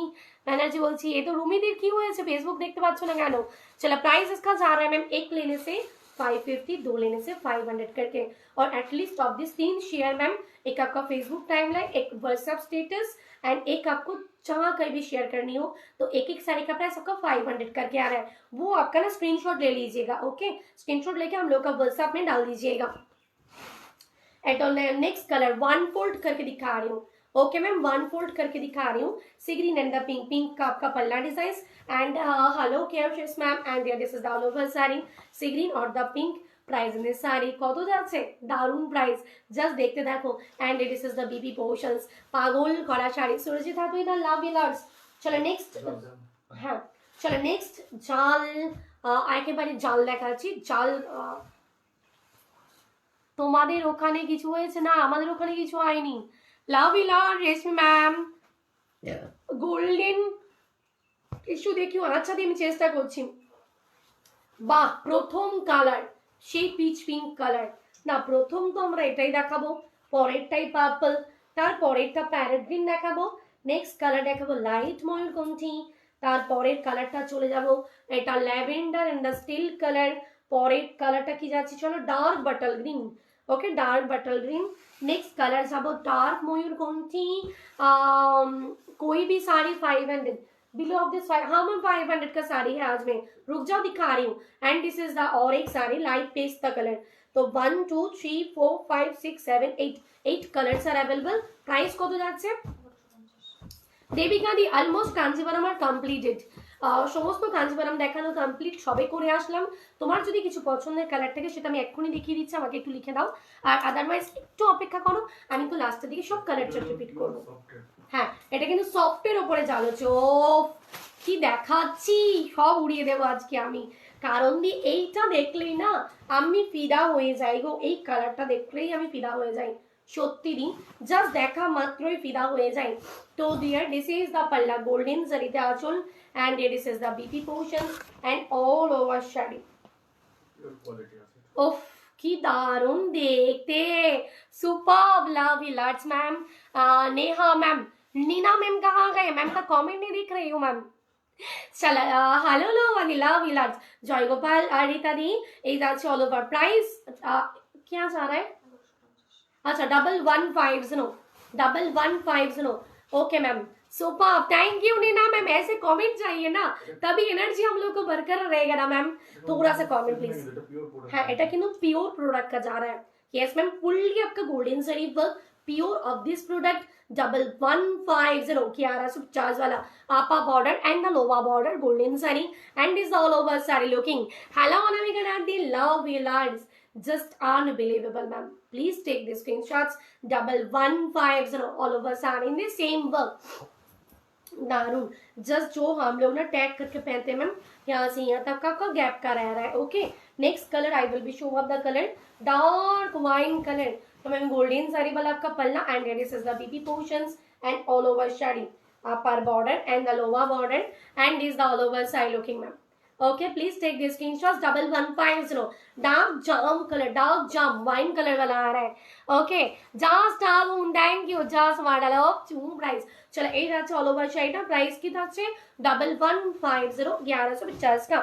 S1: ব্যানার্জি বলছি, ये तो रूमी दी की हुए फेसबुक देखते पाচ্ছ না কেন? चलो प्राइस इसका जा रहा है मैम, एक लेने से 550, 2 लेने से 500 करके। और at least of this 3 share ma'am, एक आपका फेसबुक टाइमलाइन, एक व्हाट्सएप स्टेटस एंड एक आपको जहाँ कहीं भी शेयर करनी हो, तो एक एक साड़ी का प्राइस आपका 500 करके आ रहा है। वो आपका ना स्क्रीनशॉट ले लीजिएगा, ओके, स्क्रीनशॉट लेके हम लोग का व्हाट्सएप में डाल दीजिएगा। At on next colour 1 fold करके दिखा रही हूँ, ओके मैम, 1 फोल्ड करके दिखा रही हूँ। Sea green and the pink, pink का आपका पल्ला डिजाइन एंड हेलो केयर शेस ma'am and this is the all over sari, sea green और the pink. Price in sari কত যাচ্ছে, দারুণ প্রাইস, জাস্ট দেখতে দেখো। And this is the BP portions, পাগল করা শাড়ি, সুরজিৎ হাতুই না লাভ ইলার্স। চলো নেক্সট, হ্যাঁ চলো নেক্সট জাল, একেবারে জাল দেখাচ্ছি। জাল তোমাদের ওখানে কিছু হয়েছে না, আমাদের ওখানে কিছু হয়নি। লাভ ইলার রেশমি ম্যাম, গোল্ডেন টিস্যু দেখিও, আচ্ছা দিয়ে আমি চেষ্টা করছি। বাহ, প্রথম কালার সেই পিচ পিঙ্ক কালার না, প্রথম তো আমরা এটাই দেখাবো, পরেরটাই পার্পল, তারপরেরটা প্যারেট গ্রিন দেখাবো, নেক্সট কালার দেখাবো লাইট ময়ূরকণ্ঠী, তারপরের কালারটা চলে যাব এটা lavender and the steel colour, পরের কালারটা কি যাচ্ছে চলো dark bottle green, okay dark bottle green. Next colour सब डार्क मयूरकंठी, कोई भी साड़ी 500 बिलो ऑफ दिस 5, हाँ मैम 500 का साड़ी है आज मैं, रुक जाओ दिखा रही हूँ। एंड दिस इज द और एक साड़ी लाइट पेस्ट कलर, तो 1 2 3 4 5 6 7 8 कलर्स आर अवेलेबल। प्राइस কত যাচ্ছে দেবিকা দি? অলমোস্ট কাঞ্জিভারাম আর কমপ্লিটেড, সমস্ত কাঞ্জিভারাম দেখানো কমপ্লিট, সবে করে আসলাম। তোমার যদি কিছু পছন্দের কালার থাকে সেটা আমি এক্ষুনি দেখিয়ে দিচ্ছি, আমাকে একটু লিখে দাও, আর আদারওয়াইজ একটু অপেক্ষা করো, আমি তো লাস্টের দিকে সব কালারটা রিপিট করবো। হ্যাঁ এটা কিন্তু সফটের ওপরে জাল হচ্ছে, ও কি দেখাচ্ছি, সব উড়িয়ে দেবো আজকে আমি, কারণ দি এইটা দেখলেই না আমি ফিদা হয়ে যাই গো, এই কালারটা দেখলেই আমি ফিদা হয়ে যাই, সত্যি দি জাস্ট দেখা মাত্রই ফিদা হয়ে যায়। তো ডিয়ার দিস ইজ দ্য পাল্লা গোল্ডেন জারিতে আঁচল and this is the BP portion and all over sari. ওফ কি দারুণ দেখতে, सुपर्ब लव लर्ट्स ma'am, Neha ma'am, Neena ma'am कहाँ गए, मैम का कमेंट नहीं दिख रही हूँ मैम। चला हेलो लो लव लर्ट्स, जय गोपाल रीता दी, এই যাচ্ছে অল ওভার। প্রাইস क्या जा रहा है, अच्छा 1150, okay ma'am super, thank you Neena ma'am. ऐसे कमेंट चाहिए ना, तभी एनर्जी हम लोग को बरकरार रहेगा ना मैम, थोड़ा सा कमेंट प्लीज। हाँ এটা কিন্তু পিওর প্রোডাক্ট का जा रहा है, यस मैम फुल्ली आपका golden zari work pure of this product 1150 1150 वाला upper border and the lower border golden sari and is all over sari looking. Hello Anamika नादी लव यू लर्ड्स, just unbelievable ma'am, please take the screenshots 1150 all over saree in the same work, दारुण। Just जो हम लोग ना tag करके पहनते हैं मैम, यहाँ से यहाँ तक का गैप का रह रहा है, okay. Next colour I will be show off the colour dark wine colour, तो मैम गोल्डन साड़ी वाला आपका पल्ला and this is the BP portions and all over sari upper border and the lower border and is the all over sari looking ma'am, okay please take the screenshots 1150 dark जाम colour, dark जाम wine colour वाला आ रहा है, okay just down, thank you just মাডালো চুম price. চলো এই যাচ্ছে অল ওভার শাড়িটা, প্রাইস কি থাকছে 1150 1150 का।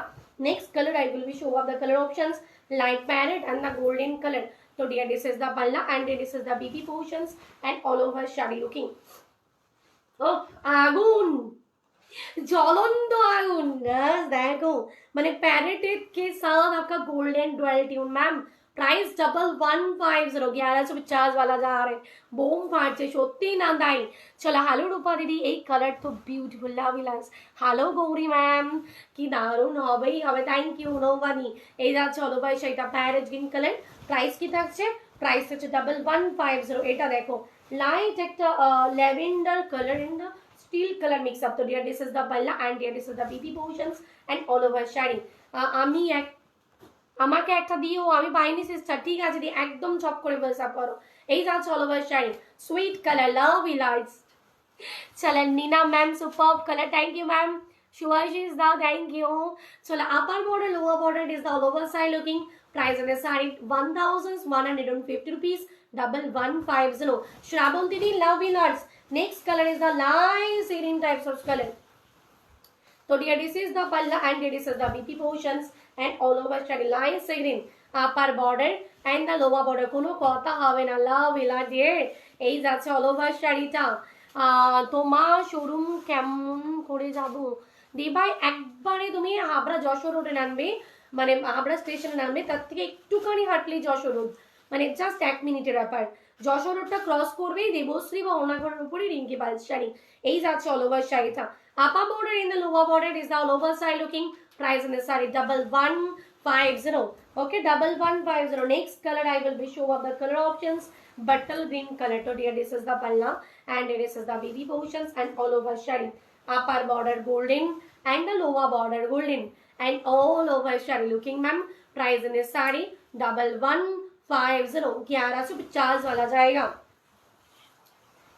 S1: Next colour I will be show off the colour options light parrot and the golden colour, तो डियर दिस इज द पल्ला and this is the BP portions and all over sari looking. ও আগুন, জ্বলন্ত আগুন, দেখো মানে প্যারেটেড के साथ आपका golden dual tone ma'am. Price 1150 1150 वाला जा रहे हैं, বোম ফাটছে সত্যি না তাই। চলো হ্যালো রূপা দিদি, এই কালার তো বিউটিফুল লাভ ইলাস। হ্যালো গৌরী ম্যাম, কি দারুণ হবেই হবে, থ্যাংক ইউ নৌবানি। এই যাচ্ছে অল ওভার শাড়িটা প্যারেট গ্রিন কালার, প্রাইস কি থাকছে, প্রাইস হচ্ছে 1150। এটা দেখো লাইট একটা lavender colour and steel colour mix up, तो डियर दिस इज द पल्ला and dear this is the BP portions and all over sari. আমি এক আমাকে একটা দিও, আমি পাইনি সিস্টার, ঠিক আছে দি একদম চপ করে হোয়াটসঅ্যাপ করো। এই যাচ্ছে all over sari sweet colour love ইলার্টস। চলো Nina ma'am superb colour, thank you ma'am. Subhashis দাও, থ্যাংক ইউ। চলো upper border lower border is the all over side looking. Price on the sari 1150 rupees 1150। Srabanti di love ইলার্টস। Next colour is the light green types of colour, तो dear this is the पल्ला and this is the BP portions and all over sari light green. Upper border and the lower border, কোনো কথা হবে না, লাভ ইলা দিয়ে। এই যাচ্ছে অল ওভার শাড়িটা। তোমার শোরুম কেমন করে যাব দি ভাই? একবারে তুমি হাবড়া যশোর রোডে নামবে, মানে হাবড়া স্টেশনে নামবে, তার থেকে একটুখানি হাঁটলেই যশোর রোড, মানে জাস্ট 1 মিনিটের ব্যাপার। যশোর রোডটা ক্রস করবেই দেবশ্রী বা অনাঘরের উপরে রিঙ্কি পাল শাড়ি। এই যাচ্ছে অল ওভার শাড়িটা। Upper border in the lower border is the all over side looking. Price in the saree 1150. Okay, 1150. Next color I will be show of the color options. Bottle green color. So dear, this is the palla and this is the baby portions and all over shari. Upper border golden and the lower border golden and all over shari looking, ma'am. Price in this saree 1150. 1150 वाला जाएगा.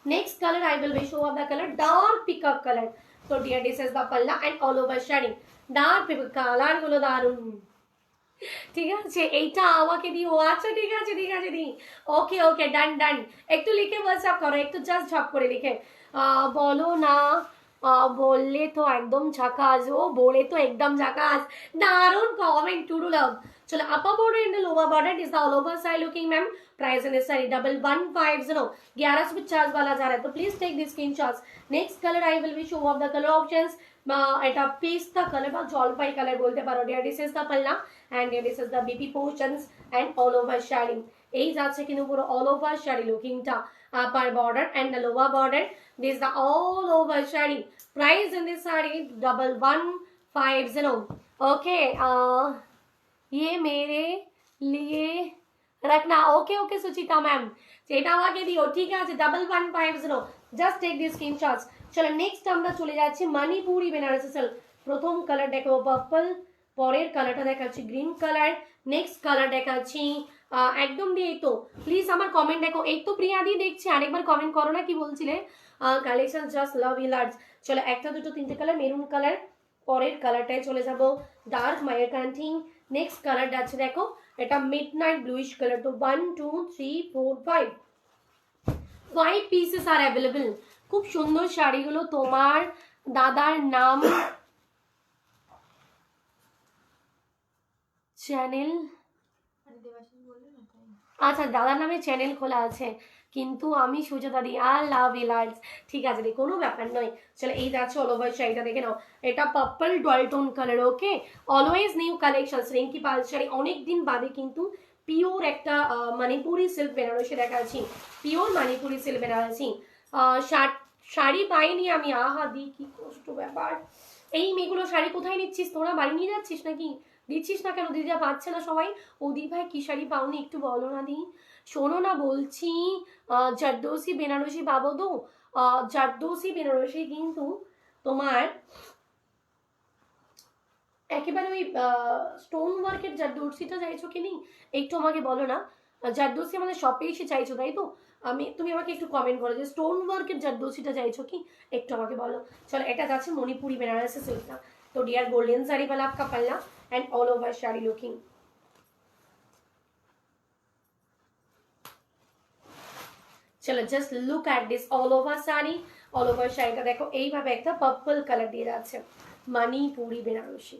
S1: Next color I will be show of the color dark peacock color. So dear, this is the palla and all over shari. Dark peacock color গুলো দারুন। ঠিক আছে, এইটা আমাকে দিও। আচ্ছা ঠিক আছে দি। ওকে ওকে, ডান ডান। একটু লিখে হোয়াটসঅ্যাপ করো, একটু জাস্ট ঝপ করে লিখে বলো না। বললে তো একদম ঝাকাস, ও বলে তো একদম ঝাকাস। দারুন কমেন্ট, টু লাভ। চলো, upper border in the lower border is the all over side looking, ma'am. Price in this saree 1150. 1150 वाला जा रहा है, तो please take the screenshots. Next color I will be show of the color options. এটা পেস্তা colour বা জলপাই colour বলতে পারো। Dear, this is the palla and this is the BP portions and all over sari. এই যাচ্ছে কিন্তু পুরো অল ওভার শাড়ি লুকিংটা। Upper border and the lower border, this the all over sari. Price in this sari 1150। Okay, ये मेरे लिए रखना। ओके ओके सुचिता ma'am, এটা আমাকে দিও, ঠিক আছে। 1150, জাস্ট টেক দি স্ক্রিনশটস। চলো, নেক্সট আমরা চলে যাচ্ছি মণিপুরি বেনারসি সিল্ক। প্রথম কালার দেখো পার্পল, পরের কালারটা দেখাচ্ছি গ্রিন কালার, নেক্সট কালার দেখাচ্ছি একদম দিয়ে। তো প্লিজ আমার কমেন্ট দেখো। এই তো প্রিয়া দি দেখছি, আরেকবার কমেন্ট করো না, কি বলছিলে? কালেকশন জাস্ট লাভ ইলার্জ। চলো, একটা দুটো তিনটে কালার, মেরুন কালার, পরের কালারটায় চলে যাব ডার্ক মায়াকান্থিং। নেক্সট কালার যাচ্ছে দেখো, এটা মিড নাইট ব্লুইশ কালার। তো 1 2 3 4 5 পিসেস আর অ্যাভেলেবল। খুব সুন্দর শাড়িগুলো। তোমার দাদার নাম চ্যানেল, আচ্ছা দাদার নামে চ্যানেল খোলা আছে, কিন্তু আমি সুজাতা দি আর লাভ ইলার্স। ঠিক আছে রে, কোনো ব্যাপার নয়। চলো, এই যাচ্ছে অল ওভার শাড়িটা, দেখে নাও। এটা পার্পল ডলটোন কালার। ওকে, always new collection. Rinki Pal sari অনেকদিন বাদে কিন্তু পিওর একটা মণিপুরি সিল্ক বেনারসি দেখাচ্ছি। পিওর মণিপুরি সিল্ক বেনারসি শাড়ি পাইনি আমি। আহা দি, কি কষ্ট ব্যাপার। এই মেয়েগুলো শাড়ি কোথায় নিচ্ছিস তোরা? বাড়ি নিয়ে যাচ্ছিস নাকি? দিচ্ছিস না কেন? দিদিরা পাচ্ছে না সবাই। ও দি ভাই, কি শাড়ি পাওনি একটু বলো না দি। শোনো না, বলছি জারদৌসি বেনারসি পাবো তো? জারদৌসি বেনারসি কিন্তু তোমার একেবারে ওই স্টোন ওয়ার্কের জারদৌসিটা চাইছো কি নেই, একটু আমাকে বলো না। জারদৌসি আমাদের শপে এসে চাইছো তাই তো? তুমি আমাকে একটু কমেন্ট করো যে স্টোন ওয়ার্কের জারদৌসিটা চাইছো কি, একটু আমাকে বলো। চলো, এটা যাচ্ছে মণিপুরি বেনারসি সিল্কটা। तो डियर, गोल्डन साड़ी वाला आपका पल्ला and all over sari looking. चलो, just look at this all over sari. All over শাড়িটা দেখো, এইভাবে একটা পার্পল কালার দিয়ে যাচ্ছে, মণিপুরি বেনারসি।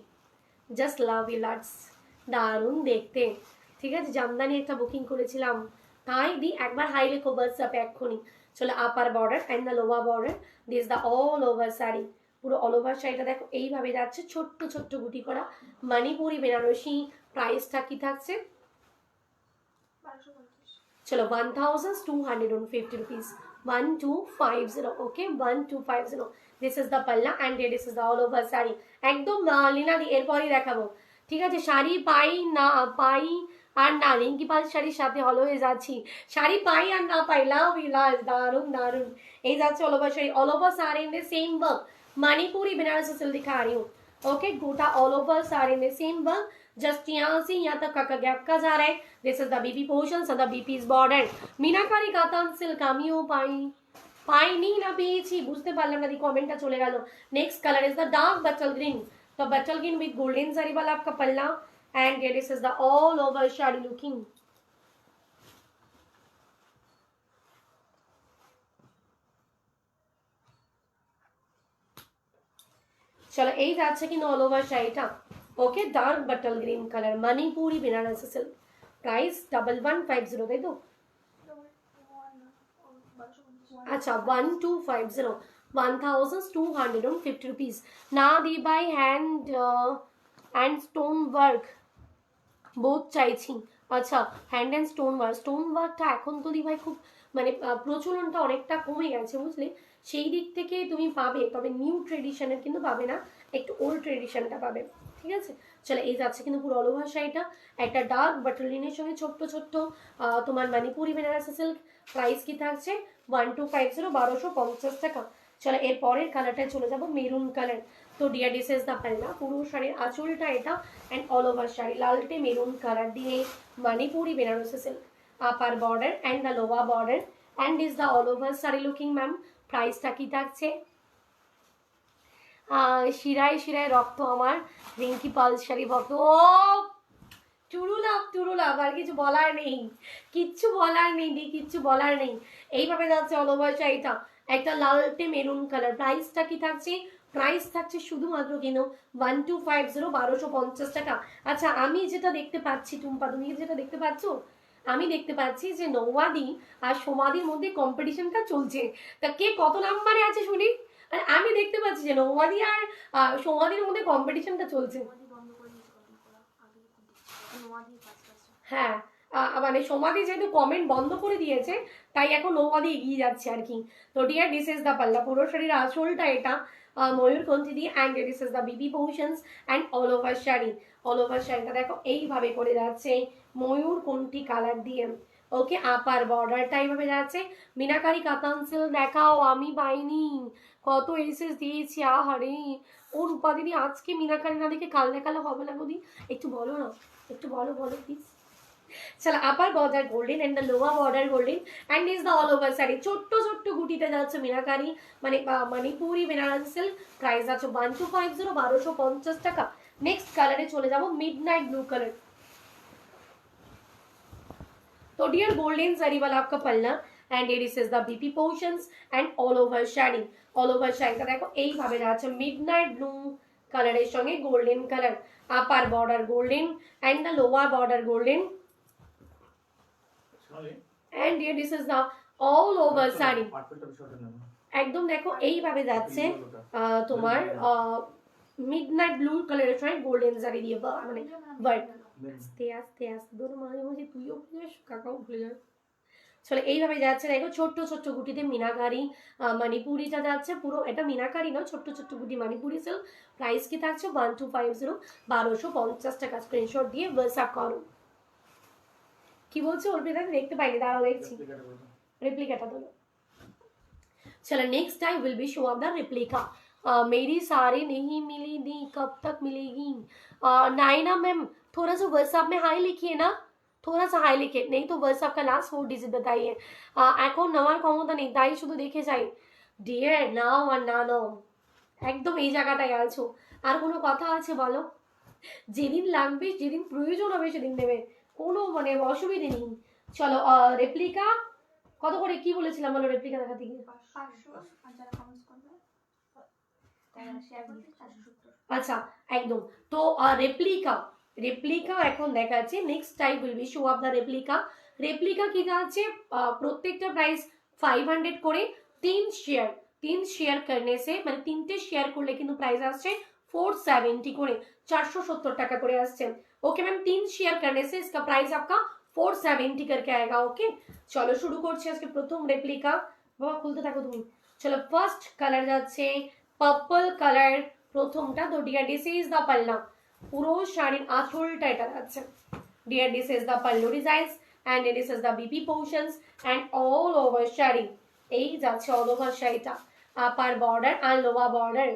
S1: জাস্ট লাভ ইলার্টস, দারুণ দেখতে। ঠিক আছে, জামদানি একটা বুকিং করেছিলাম, তাই দি একবার হাই লেখো হোয়াটসঅ্যাপে এক্ষুনি। চলো, upper border and the lower border, this the all over sari. পুরো অল ওভার শাড়িটা দেখো এইভাবে যাচ্ছে, ছোট্ট ছোট্ট গুটি করা মণিপুরি বেনারসি। প্রাইসটা কি থাকছে? চলো, 1250 rupees, 1250। Okay, 1250। This is the palla and this is the all over sari. একদম লীনা দি, এরপরই দেখাবো। ঠিক আছে, শাড়ি পাই না পাই আর না, রিঙ্কি পাল শাড়ির সাথে অলওয়েজ আছি। শাড়ি পাই আর না পাই, লাভ ইলাজ, দারুন দারুন। এই যাচ্ছে all over sari. All over sari in the same work, Manipuri Banarasi silk दिखा रही हूँ। ओके, गोटा ऑल ओवर साड़ी में सेम वर्क, जस्ट यहाँ से यहाँ तक का गैप का जा रहा है। This is the BP portion, so the BP is border. Meenakari katan silk আমিও পাইনি না পেয়েছি, বুঝতে পারলাম না, দি কমেন্টটা চলে গেল। Next colour is the dark bottle green. तो bottle green with golden sari वाला आपका पल्ला and this is the all over sari looking. চলো, এই যাচ্ছে কিন্তু অল ওভার শাড়িটা। Okay, dark bottle green colour, Manipuri Banarasi silk, price 1150, তাই তো? আচ্ছা 1250, 1250 rupees না di by hand and stone work both চাইছি। আচ্ছা হ্যান্ড অ্যান্ড স্টোন ওয়ার্কটা এখন তো দি ভাই খুব মানে প্রচলনটা অনেকটা কমে গেছে বুঝলে, সেই দিক থেকে তুমি পাবে, তবে নিউ ট্রেডিশনের কিন্তু পাবে না, একটু ওল্ড ট্রেডিশনটা পাবে, ঠিক আছে? চলো এই যাচ্ছে কিন্তু পুরো অল ওভার শাড়িটা একটা ডার্ক বাটলিনের সঙ্গে ছোট্ট ছোট্ট তোমার মণিপুরি বেনারসি সিল্ক, প্রাইস কি থাকছে 1250, 1250 টাকা। চলো এর পরের কালারটায় চলে যাবো মেরুন কালার। তো ডিয়ার দিস ইজ দ্য পাল্লা, পুরো শাড়ির আঁচলটা এটা অ্যান্ড অল ওভার শাড়ি লালটে মেরুন কালার দিয়ে Manipuri Banarasi silk, upper border and the lower border and is the all over sari looking ma'am. প্রাইসটা কি থাকছে? শিরায় শিরায় রক্ত আমার রিঙ্কি পাল শাড়ি ভক্ত, ও টুরুলাভ আর কিছু বলার নেই, কিচ্ছু বলার নেই দি, কিচ্ছু বলার নেই। এইভাবে যাচ্ছে অল ওভার শাড়িটা একটা লালটে মেরুন কালার। প্রাইসটা কি থাকছে? প্রাইস থাকছে শুধুমাত্র কিন্তু 1250, 1250 টাকা। আচ্ছা আমি যেটা দেখতে পাচ্ছি টুম্পা, তুমি যেটা দেখতে পাচ্ছ, আমি দেখতে পাচ্ছি যে নৌয়াদি আর সোমাদির মধ্যে কম্পিটিশনটা চলছে, তা কে কত নাম্বারে আছে শুনি। আমি দেখতে পাচ্ছি যে নৌয়াদি আর সোমাদির মধ্যে কম্পিটিশনটা চলছে। হ্যাঁ মানে সোমাদি যেহেতু কমেন্ট বন্ধ করে দিয়েছে তাই এখন নৌয়াদি এগিয়ে যাচ্ছে আর কি। তো ডিয়ার দিস ইজ দ্য পাল্লা, পুরো শাড়ির আঁচলটা এটা ময়ূরকণ্ঠী দিয়ে and this is the BB portions and all over sari. All over শাড়িটা দেখো এইভাবে করে যাচ্ছে ময়ূরকণ্ঠী কালার দিয়ে। ওকে, আপার বর্ডারটা এইভাবে যাচ্ছে মিনাকারি কাতান সিল্ক। দেখাও, আমি পাইনি, কত এসএস দিয়েছি, আহারে ওর উপাদিনী আজকে মিনাকারি না দেখে কাল দেখালে হবে না গদি, একটু বলো না, একটু বলো প্লিজ। চলো upper border golden and the lower border golden and is the all over sari ছোট্ট ছোট্ট গুটিতে যাচ্ছে মিনাকারি মানে মণিপুরি বেনারসি সিল্ক। প্রাইস আছে 1250, 1250 টাকা। নেক্সট কালারে চলে যাব মিডনাইট ব্লু কালার। तो डियर गोल्डन जरी वाला आपका पल्ला and this is the BP portions and all over sari. All over শাড়িটা দেখো এইভাবে যাচ্ছে মিডনাইট ব্লু কালারের সঙ্গে golden colour, upper border golden and the lower border golden and here this is the all over sari. একদম দেখো এইভাবে যাচ্ছে তোমার মিডনাইট ব্লু কালারের সঙ্গে গোল্ডেন শাড়ি দিয়ে মানে ওয়ার্ক। আস্তে আস্তে আস্তে ধরো মাঝে মাঝে তুইও ভুলে যাস কাকাও ভুলে যাস। চলো এইভাবে যাচ্ছে দেখো ছোট্ট ছোট্ট গুটিতে মিনাকারি মণিপুরিটা যাচ্ছে পুরো, এটা মিনাকারি না ছোট্ট ছোট্ট গুটি মণিপুরি সিল্ক। প্রাইস কি থাকছে 1250, 1250 টাকা। স্ক্রিনশট দিয়ে হোয়াটসঅ্যাপ করো। কি বলছো অর্পিতা? দেখতে পাইনি, দাঁড়াও দেখছি রেপ্লিকাটা তোলো। चलो next time will be show off the replica. मेरी सारी नहीं मिली दी कब तक मिलेगी? नाइना मैम थोड़ा सा व्हाट्सएप में हाई लिखिए ना, थोड़ा सा हाई लिखिए, नहीं तो व्हाट्सएप का लास्ट 4 डिजिट बताइए। এখন নেওয়ার ক্ষমতা নেই তাই শুধু দেখে যাই। ডিয়ার নাও আর না নাও একদম এই জায়গাটায় আছো, আর কোনো কথা আছে বলো? যেদিন লাগবে যেদিন প্রয়োজন হবে সেদিন নেবে, কোনো মানে অসুবিধে নেই। চলো রেপ্লিকা কত করে কি বলেছিলাম বলো? রেপ্লিকা দেখাতে গিয়ে আচ্ছা একদম। তো রেপ্লিকা রেপ্লিকা এখন দেখাচ্ছে। Next time will be show of the replica. Replica কি যাচ্ছে প্রত্যেকটা প্রাইস 500 করে, 3 शेयर करने से মানে 3টে শেয়ার করলে কিন্তু প্রাইস আসছে 470 করে, 470 টাকা করে আসছে। ओके मैम 3 शेयर करने से इसका प्राइस आपका 470 करके आएगा। ओके चलो शुरू করছি আজকে প্রথম রেপ্লিকা। বাবা খুলতে থাকো তুমি। চলো ফার্স্ট কালার যাচ্ছে পার্পল কালার প্রথমটা। তো ডিয়ার দিস ইজ দ্য পাল্লা, পুরো শাড়ির আঁচলটা এটা যাচ্ছে। Dear this is the pallu designs and this is the BP portions and all over sari. এই যাচ্ছে অল ওভার শাড়িটা, আপার বর্ডার আর লোয়ার বর্ডার।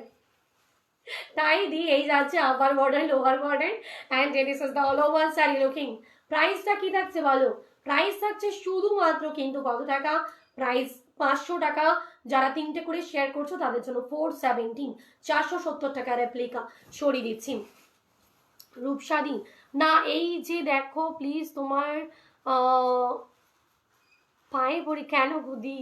S1: তাই দি এই যাচ্ছে upper border lower border and this is the all over sari looking. প্রাইসটা কি থাকছে বলো? প্রাইস থাকছে শুধুমাত্র কিন্তু কত টাকা? প্রাইস 500 টাকা। যারা 3টে করে শেয়ার করছো তাদের জন্য 470, 470 টাকা রেপ্লিকা সরিয়ে দিচ্ছি। রূপসাদি না এই যে দেখো প্লিজ তোমার পায়ে পড়ি কেন গুদি?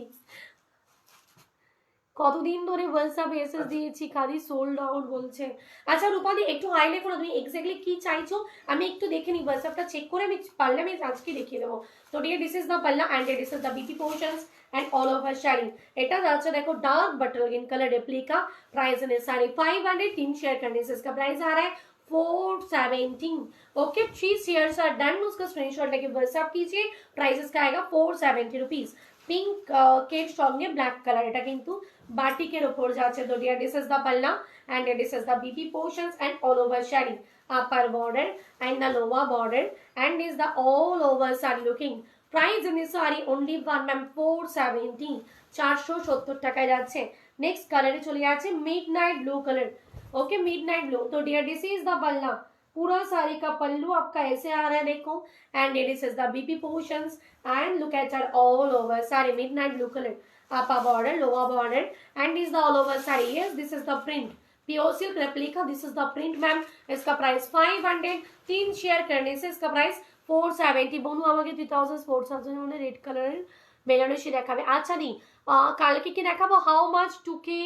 S1: কতদিন ধরে হোয়াটসঅ্যাপ এসএস দিয়েছি, খালি সোল্ড আউট বলছে। আচ্ছা রূপাদি একটু হাইলাইট করো তুমি এক্স্যাক্টলি কি চাইছো, আমি একটু দেখে নিই হোয়াটসঅ্যাপটা চেক করে, আমি পারলে আমি আজকে দেখিয়ে দেবো। তো dear this is the palla and this is the BP portions and all over sari. এটা যাচ্ছে देखो dark bottle green colour replica. Price in sari 500, 3 share करने से इसका प्राइस आ रहा है 417। ओके 3 शेयर्स आर डन, उसका स्क्रीनशॉट लेके व्हाट्सएप कीजिए। प्राइस इसका आएगा 470 रुपीज। पिंक के সঙ্গে ব্ল্যাক কালার, এটা কিন্তু বাটিকের উপর যাচ্ছে। তো ডিয়ার দিস ইজ দ্য পাল্লা and this is the BP portions and all over shadi, upper border and the lower border and is the all over sari looking। price in this sari only one ma'am 470, 470 টাকায় যাচ্ছে। Next কালারে চলে যাচ্ছে midnight blue colour. Okay midnight blue. तो dear this is the पल्ला, पूरा साड़ी का पल्लू आपका ऐसे आ रहा है देखो and this is the BP portions and look at our all over sari midnight blue colour, upper border lower border and is the all over sari. yes this is the print pure silk replica, this is the print ma'am. इसका price 500, 3 share करने से इसका price 470। বনু আমাকে 2400 মানে red কালারের বেনারসি দেখাবে। আচ্ছা দি কালকে কি দেখাবো, হাউ মাচ টুকে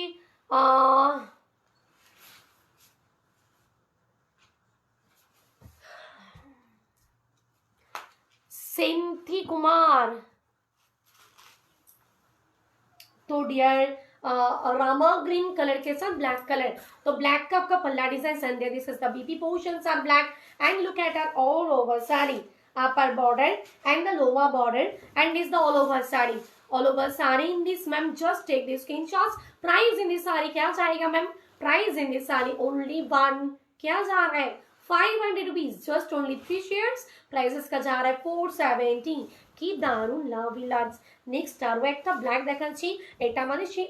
S1: सेंथी कुमार। तो डियर रामा ग्रीन कलर के साथ ब्लैक कलर, तो ब्लैक का आपका पल्ला design Sandhya. This is the BP portions are black and look at our all over sari, upper border and the lower border and is the all over sari, all over sari in this ma'am. just take the screenshots। price in this sari क्या जाएगा ma'am, price in this sari only one क्या जा रहा है 500 rupees, just only 3 shares. Price इसका जा रहा है 470। কি দারুণ লাভলি লাজ। নেক্সট আরও একটা ব্ল্যাক দেখাচ্ছি, এটা মানে সেই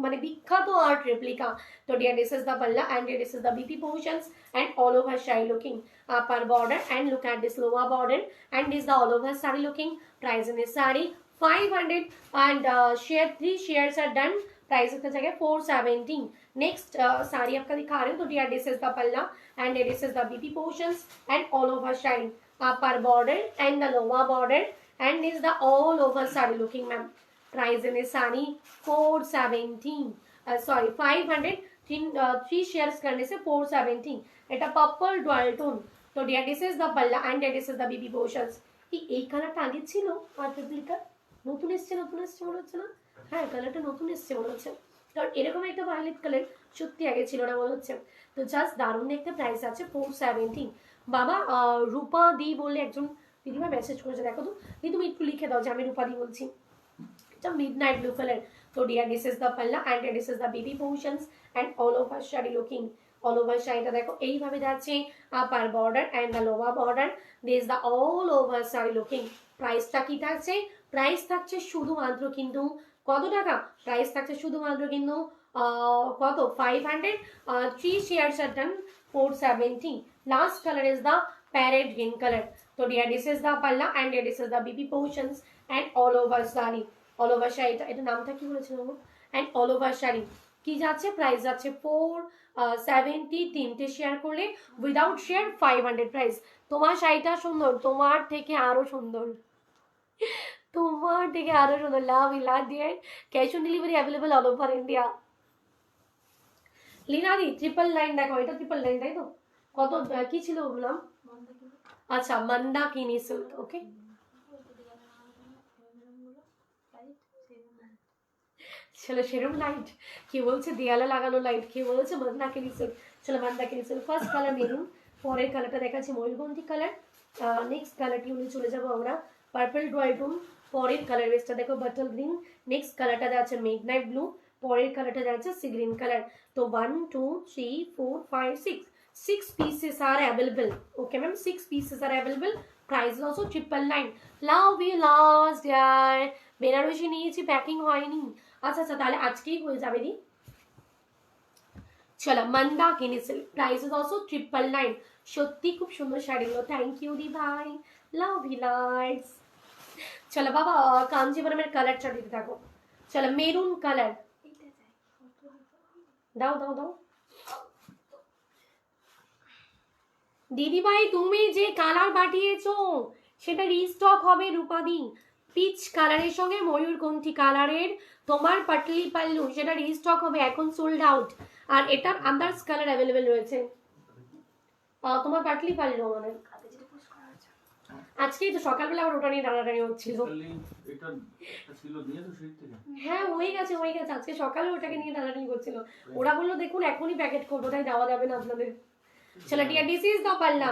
S1: মানে বিখ্যাত আর্ট রেপ্লিকা। তো ডিয়ার দিস ইজ দ্য পাল্লা and this is the BP portions and all over sari looking, upper border and look at this lower border and this the all over sari looking. Price in this sari 500 and share 3 shares are done. Price इसका जगह 470। Next sari आपका दिखा रही हूँ। तो dear this is the पल्ला and this is the BP portions and all over sari, upper border and the lower border and is the all over sari looking ma'am। price in this sari 470, sorry 500, 3 shares करने से 470। এটা purple dual tone. তো dear this is the পাল্লা and this is the BB portions. এই কালারটা আগে ছিল আর replica নতুন এসছে মনে হচ্ছে না? হ্যাঁ কালারটা নতুন এসছে মনে হচ্ছে, কারণ এরকম একটা ভায়োলেট কালার সত্যি আগে ছিল না মনে হচ্ছে। তো জাস্ট দারুণ দেখতে, প্রাইস আছে 470। বাবা রূপা দি বলে একজন দিদিমা মেসেজ করেছে, দেখো তো দি তুমি একটু লিখে দাও যে আমি রূপা দি বলছি। এটা মিডনাইট ব্লু কালার। তো ডিয়ার দিস ইজ দ্য পাল্লা and this is the BB portions and all over sari looking. All over শাড়িটা দেখো এইভাবে যাচ্ছে, upper border and the lower border, this the all over sari looking. প্রাইসটা কি থাকছে, প্রাইস থাকছে শুধুমাত্র কিন্তু কত টাকা, প্রাইস থাকছে শুধুমাত্র কিন্তু কত 500, 3 shares are done 470। last color is the parrot green color। तो dear this is the palla and this is the BB portions and all over saree, all over sari. এটা নামটা কি বলেছিলাম, and all over শাড়ি কি যাচ্ছে, প্রাইস যাচ্ছে 470। 3টে share করলে উইদাউট শেয়ার 500 প্রাইস। তোমার শাড়িটা সুন্দর, তোমার থেকে আরো সুন্দর, তোমার থেকে আরো সুন্দর। Love Ila dear, cash on delivery available all over India. লীনাদি 999 দেখো, এটা 999 তাই তো? কত কি ছিল বললাম? আচ্ছা মন্দাকিনী সিল্ক। ওকে চলো সেরম লাইট, কি বলছে দেয়ালে লাগানো লাইট, কি বলছে মন্দাকিনী সিল্ক। চলো Mandakini silk. First colour maroon, পরের কালারটা দেখাচ্ছি ময়ূরগন্ধি কালার। নেক্সট কালারটি উনি চলে যাবো আমরা পার্পল ডুয়াল টোন। পরের কালার বেসটা দেখো বাটল গ্রিন। নেক্সট কালারটা যাচ্ছে মিডনাইট ব্লু, পরের কালারটা যাচ্ছে সি গ্রিন কালার। তো 1 2 3 4 5 6 pieces are available। okay ma'am 6 pieces are available। price is also 999। love you last yaar, Banarasi নিয়েছি প্যাকিং হয়নি। আচ্ছা আচ্ছা তাহলে আজকেই হয়ে যাবে দি। চলো Mandakini silk, price is also 999। সত্যি খুব সুন্দর শাড়িগুলো, থ্যাংক ইউ দি ভাই, লাভ ইউ লাইটস। চলো বাবা কাঞ্জিবরমের কালারটা দিতে থাকো। চলো মেরুন কালার দাও দাও দাও। দিদি ভাই তুমি যে কালার পাঠিয়েছো সেটা রিস্টক হবে রূপাদি, পিচ কালারের সঙ্গে ময়ূরকণ্ঠী কালারের তোমার পাটলি পাল্লু, সেটা রিস্টক হবে, এখন সোল্ড আউট। আর এটার আদার্স কালার অ্যাভেলেবেল রয়েছে। তোমার পাটলি পাল্লু আমাদের আজকেই তো সকালবেলা আবার ওটা নিয়ে টানাটানি হচ্ছিল। হ্যাঁ হয়ে গেছে আজকে সকালে ওটাকে নিয়ে টানাটানি করছিল। ওরা বললো দেখুন এখনই প্যাকেট করবো, তাই দেওয়া যাবে না আপনাদের। চলো ডিয়ার, দিস ইজ দ্য পাল্লা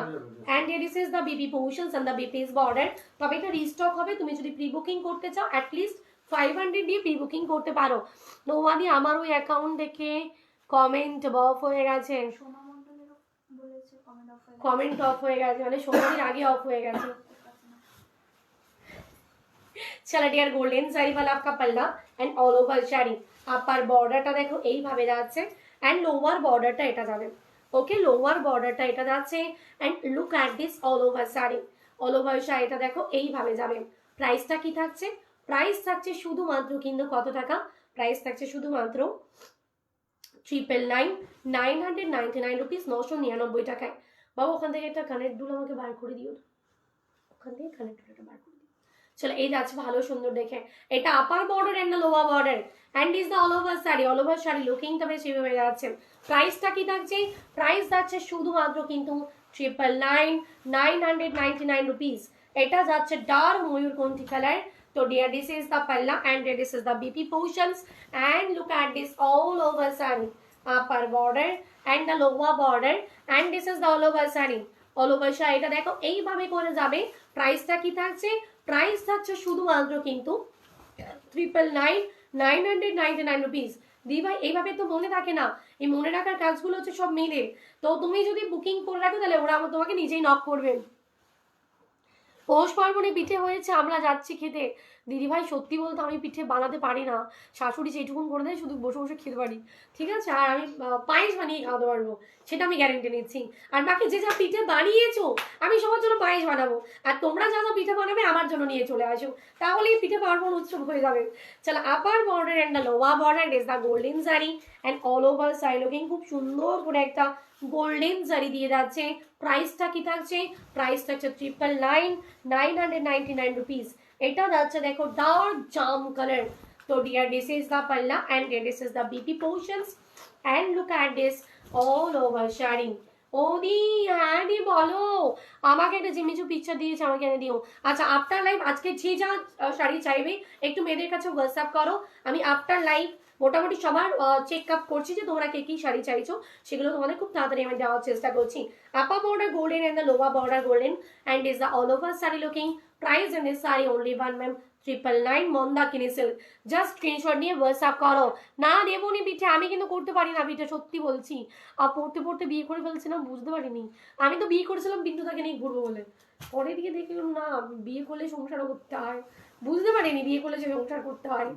S1: and this is the BP portions and the BP's border. তবে এটা রিস্টক হবে, তুমি যদি প্রি বুকিং করতে চাও অ্যাটলিস্ট 500 দিয়ে প্রি বুকিং করতে পারো। নোমাদি আমার ওই অ্যাকাউন্ট দেখে কমেন্ট অফ হয়ে গেছে, কমেন্ট অফ হয়ে গেছে, মানে সোনাদির আগে অফ হয়ে গেছে। চলো ডিয়ার, গোল্ডেন শাড়ি वाला आपका पल्ला एंड ऑल ओवर শাড়ি। আপার বর্ডারটা দেখো এইভাবে যাচ্ছে এন্ড লোয়ার বর্ডারটা এটা যাবে। ওকে, লোয়ার বর্ডারটা এটা যাচ্ছে and look at this all over sari. All over শাড়িটা দেখো এইভাবে যাবে। প্রাইসটা কি থাকছে? প্রাইস থাকছে শুধুমাত্র কিন্তু কত টাকা? প্রাইস থাকছে শুধুমাত্র 999 রুপিস, 999 টাকায়। বাবা ওখান থেকে একটা কানেক্ট দুল আমাকে বার করে দিও, ওখান থেকে কানেক্ট দুলটা বার করে দিও। চলো এই যাচ্ছে ভালো সুন্দর দেখে। এটা upper border and lower border and is the all over sari. All over sari লুকিংটা বেশ এইভাবে যাচ্ছে। প্রাইসটা কি থাকছে? প্রাইস যাচ্ছে শুধুমাত্র কিন্তু 999 রুপিস। এটা যাচ্ছে ডার্ক ময়ূরকণ্ঠী কালার। তো ডিয়ার, দিস ইজ দ্য পাল্লা and this is the BP portions and look at this all over sari. Upper border and the lower border and this is the all over sari. All over শাড়িটা দেখো এইভাবে করে যাবে। প্রাইসটা কি থাকছে? প্রাইস থাকছে শুধুমাত্র কিন্তু 999 রুপিস। দি ভাই এইভাবে তো মনে থাকে না, এই মনে রাখার কাজগুলো হচ্ছে সব মেয়েদের। তো তুমি যদি বুকিং করে রাখো তাহলে ওরা তোমাকে নিজেই নক করবে। পৌষ পার্বণে পিঠে হয়েছে, আমরা যাচ্ছি খেতে। দিদিভাই সত্যি বলতে আমি পিঠে বানাতে পারি না, শাশুড়ি সেইটুকুন করে দেয়, শুধু বসে বসে খেতে পারি, ঠিক আছে। আর আমি পায়েস বানিয়ে খাওয়াতে পারবো, সেটা আমি গ্যারেন্টি নিচ্ছি। আর বাকি যে যা পিঠে বানিয়েছো আমি সবার জন্য পায়েস বানাবো, আর তোমরা যা যা পিঠে বানাবে আমার জন্য নিয়ে চলে আসো, তাহলেই পিঠে পার্বণ উৎসব হয়ে যাবে। চলো, upper border and the lower border is the golden sari and all over sari looking খুব সুন্দর করে একটা গোল্ডেন শাড়ি দিয়ে যাচ্ছে। প্রাইসটা কি থাকছে? প্রাইস থাকছে 999 রুপিস। এটা যাচ্ছে দেখো ডার্ক জাম কালার। তো ডিয়ার, দিস ইজ দ্য পাল্লা and this is the BP portions and look at this all over sari. ওদি হ্যাঁ দি বলো, আমাকে একটা জিমিচু পিকচার দিয়েছে, আমাকে এনে দিও। আচ্ছা, আফটার লাইভ আজকে যে যা শাড়ি চাইবে একটু মেয়েদের কাছে হোয়াটসঅ্যাপ করো। আমি আফটার লাইভ মোটামুটি সবার চেক আপ করছি যে তোমরা কে কি শাড়ি চাইছো, সেগুলো তোমাদের খুব তাড়াতাড়ি আমি দেওয়ার চেষ্টা করছি। Upper border golden and the lower border golden and is the all over sari looking. Price in this sari only 1 ma'am 999 Mandakini silk. Just screenshot নিয়ে হোয়াটসঅ্যাপ করো। না দেবনি পিঠে, আমি কিন্তু করতে পারি না পিঠে, সত্যি বলছি। আর পড়তে পড়তে বিয়ে করে ফেলছিলাম, বুঝতে পারিনি। আমি তো বিয়ে করেছিলাম বিন্দুটাকে নিয়ে ঘুরবো বলে, পরে দিকে দেখলাম না বিয়ে করলে সংসারও করতে হয়, বুঝতে পারিনি বিয়ে করলে যে সংসার করতে হয়।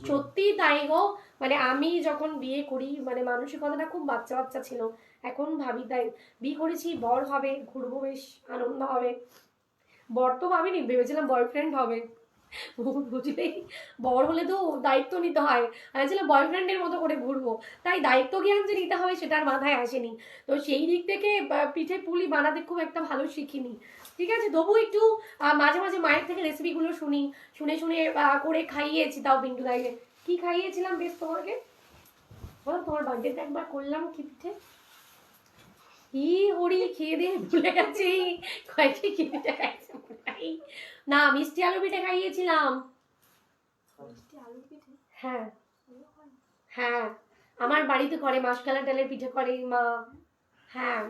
S1: সত্যি তাই গো, মানে আমি যখন বিয়ে করি মানে মানসিকতাটা খুব বাচ্চা বাচ্চা ছিল। এখন ভাবি তাই বিয়ে করেছি, বর হবে, ঘুরবো, বেশ আনন্দ হবে। বর তো ভাবিনি, ভেবেছিলাম বয়ফ্রেন্ড হবে। বুঝলেই, বর হলে তো দায়িত্ব নিতে হয়, আমি ছিলাম বয়ফ্রেন্ডের মতো করে ঘুরবো, তাই দায়িত্ব জ্ঞান যে নিতে হবে সেটার মাথায় আসেনি। তো সেই দিক থেকে পিঠে পুলি বানাতে খুব একটা ভালো শিখিনি, ঠিক আছে। তবু একটু মাঝে মাঝে মায়ের থেকে রেসিপিগুলো শুনে শুনে করে খাইয়েছি। তাও বিন্টু দাইকে কি খাইয়েছিলাম বেশ তোমাকে বলো, তোমার বার্থডেতে একবার করলাম কি পিঠে, কি হরি খেয়ে দিয়ে ভুলে গেছি কয়েকটি কি পিঠে খাইছে না, মিষ্টি আলু পিঠে খাইয়েছিলাম। হ্যাঁ হ্যাঁ, আমার বাড়িতে করে মাসকালা ডালের পিঠে করে মা। হ্যাঁ,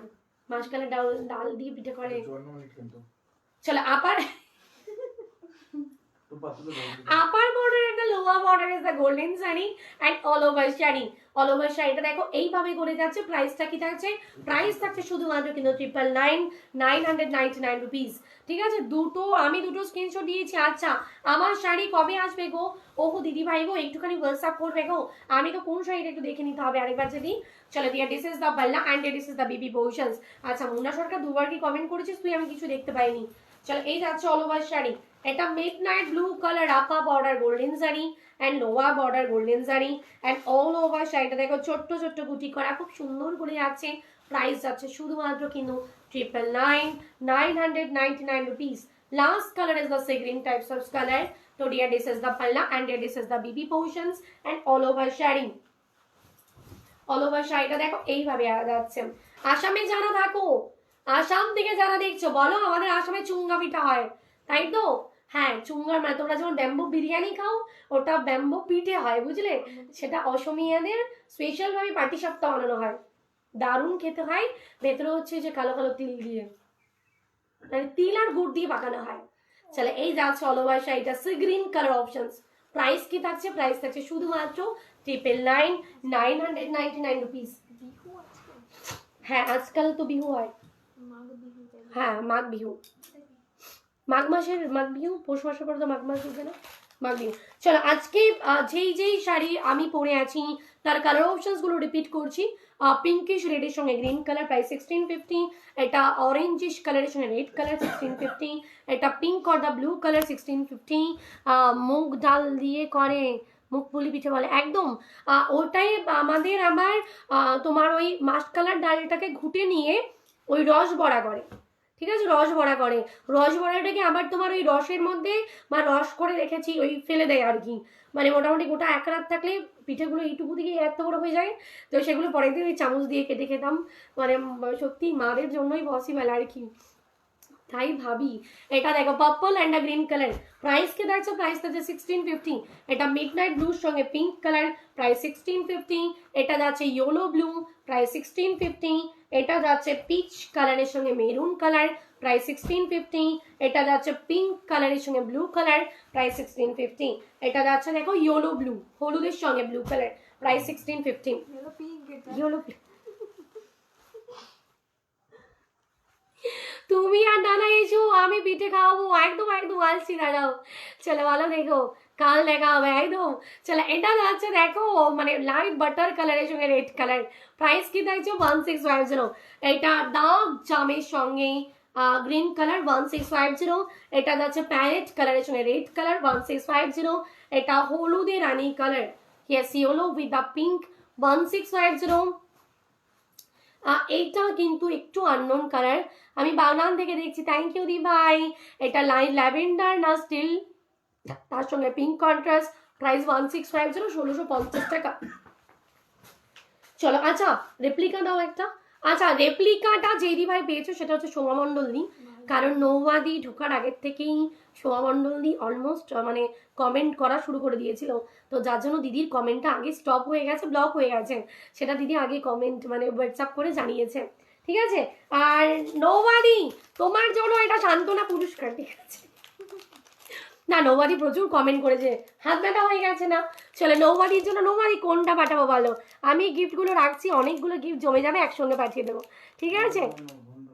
S1: মাসকালা ডাল দিয়ে পিঠে করে। চলো, upper upper border and the lower border is the golden sari and all over sari. All over শাড়িটা দেখো এইভাবে করে যাচ্ছে। প্রাইসটা কি থাকছে? প্রাইস থাকছে শুধুমাত্র কিন্তু 999 রুপিস, ঠিক আছে। আমি দুটো স্ক্রিনশট দিয়েছি। আচ্ছা, আমার শাড়ি কবে আসবে গো? ওহো দিদি ভাই গো, একটুখানি হোয়াটসঅ্যাপ করবে গো, আমি তো কোন শাড়িটা একটু দেখে নিতে হবে আরেকবার যদি। চলো দিয়া, দিস ইজ দ্য পাল্লা and this is the BB portions. আচ্ছা, মুন্না সরকার দুবার কি কমেন্ট করেছিস তুই? আমি কিছু দেখতে পাইনি। চলো, এই যাচ্ছে অল ওভার শাড়ি। এটা midnight blue colour, upper border golden sari and lower border golden sari and all over শাড়িটা দেখো ছোট্ট ছোট্ট গুটি করা, খুব সুন্দর করে যাচ্ছে। প্রাইস যাচ্ছে শুধুমাত্র কিন্তু 999 rupees. Last color is the sea green types of color. So dear, this is the palla and dear, this is the BB portions and all over shading. All over শাড়িটা দেখো এইভাবে যাচ্ছে। আসামে যারা থাকো, আসাম থেকে যারা দেখছো বলো আমাদের আসামে চুঙ্গা পিঠা হয়, তাই তো? হ্যাঁ, চুঙ্গার মানে তোমরা যখন ব্যাম্বো বিরিয়ানি খাও ওটা ব্যাম্বো পিঠে হয়, বুঝলে? সেটা অসমিয়াদের স্পেশাল ভাবে পাটি সাপটা বানানো হয়, দারুণ খেতে হয়। ভেতরে হচ্ছে যে কালো কালো তিল দিয়ে, মানে তিল আর গুড় দিয়ে পাকানো হয়। চলে এই যাচ্ছে অল ওভার শাড়িটা C green colour options. Price কি থাকছে? প্রাইস থাকছে শুধুমাত্র 999 রুপিস। হ্যাঁ, আজকাল তো বিহু হয়। হ্যাঁ, মাঘ বিহু, মাঘ মাসের মাঘ বিহু, পৌষ মাসের পরে তো মাঘ মাস হচ্ছে না, মাঘ বিহু। চলো আজকে যেই শাড়ি আমি পরে আছি তার কালার অপশনস গুলো রিপিট করছি। পিঙ্কিশ রেডের সঙ্গে গ্রিন কালার, প্রাইস 1650। এটা অরেঞ্জিশ কালারের সঙ্গে রেড কালার 1650। এটা pink or the blue colour 1650। মুগ ডাল দিয়ে করে, মুগ পুলি পিঠে বলে একদম, ওটাই আমাদের আমার তোমার ওই মাস্ট কালার ডালটাকে ঘুটে নিয়ে ওই রস বড়া করে, ঠিক আছে? রস বড়া করে, রস বড়াটাকে আবার তোমার ওই রসের মধ্যে বা রস করে রেখেছি ওই ফেলে দেয় আর কি, মানে মোটামুটি গোটা এক রাত থাকলে পিঠেগুলো এইটুকু দিকে এত বড় হয়ে যায়। তো সেগুলো পরের দিন ওই চামচ দিয়ে কেটে খেতাম, মানে সত্যি মাদের জন্যই পসিবল আর কি, তাই ভাবি। এটা দেখো purple and a green colour, price কে দেখছো? প্রাইস থাকছে 1650। এটা মিড নাইট ব্লুর সঙ্গে পিঙ্ক কালার, প্রাইস 1650। এটা যাচ্ছে ইয়েলো ব্লু, প্রাইস 1650। এটা যাচ্ছে পিচ কালারের সঙ্গে মেরুন কালার, প্রাইস 1650। এটা যাচ্ছে পিঙ্ক কালারের সঙ্গে ব্লু কালার, প্রাইস 1650। এটা যাচ্ছে দেখো ইয়েলো ব্লু, হলুদের সঙ্গে blue colour, price 1650। Yellow blue তুমি আর নানা এসো, আমি পিঠে খাওয়াবো, একদম একদম আসছি, দাঁড়াও। চলো ভালো দেখো, কাল দেখা হবে একদম। চলো এটা যাচ্ছে দেখো মানে লাইট বাটার কালারের সঙ্গে রেড কালার, প্রাইস কি থাকছে 1650। এটা ডার্ক জামের সঙ্গে গ্রিন কালার 1650। এটা যাচ্ছে প্যারেট কালারের সঙ্গে রেড কালার 1650। এটা হলুদে রানী colour, yes yellow with the pink 1650। এইটা কিন্তু একটু আননোন কালার, আমি বাগনান থেকে দেখছি, থ্যাংক ইউ দি ভাই। এটা লাইট ল্যাভেন্ডার না স্টিল, তার সঙ্গে পিঙ্ক কন্ট্রাস্ট, প্রাইস 1650, 1650 টাকা। চলো আচ্ছা রেপ্লিকা দাও একটা। আচ্ছা রেপ্লিকাটা যেই দি ভাই পেয়েছো সেটা হচ্ছে সোমা মণ্ডল দি, কারণ নৌবাদি ঢোকার আগের থেকেই সোমা মণ্ডল দি অলমোস্ট মানে কমেন্ট করা শুরু করে দিয়েছিল, তো যার জন্য দিদির কমেন্টটা আগে স্টপ হয়ে গেছে, ব্লক হয়ে গেছে, সেটা দিদি আগে কমেন্ট মানে হোয়াটসঅ্যাপ করে জানিয়েছে, ঠিক আছে? আর নৌবাদি তোমার জন্য এটা সান্ত্বনা পুরস্কার, ঠিক আছে? না নৌবাদি প্রচুর কমেন্ট করেছে, হাত ব্যথা হয়ে গেছে না। চলো নৌবাদির জন্য, নৌবাদি কোনটা পাঠাবো বলো? আমি গিফটগুলো রাখছি, অনেকগুলো গিফট জমে যাবে, একসঙ্গে পাঠিয়ে দেবো, ঠিক আছে?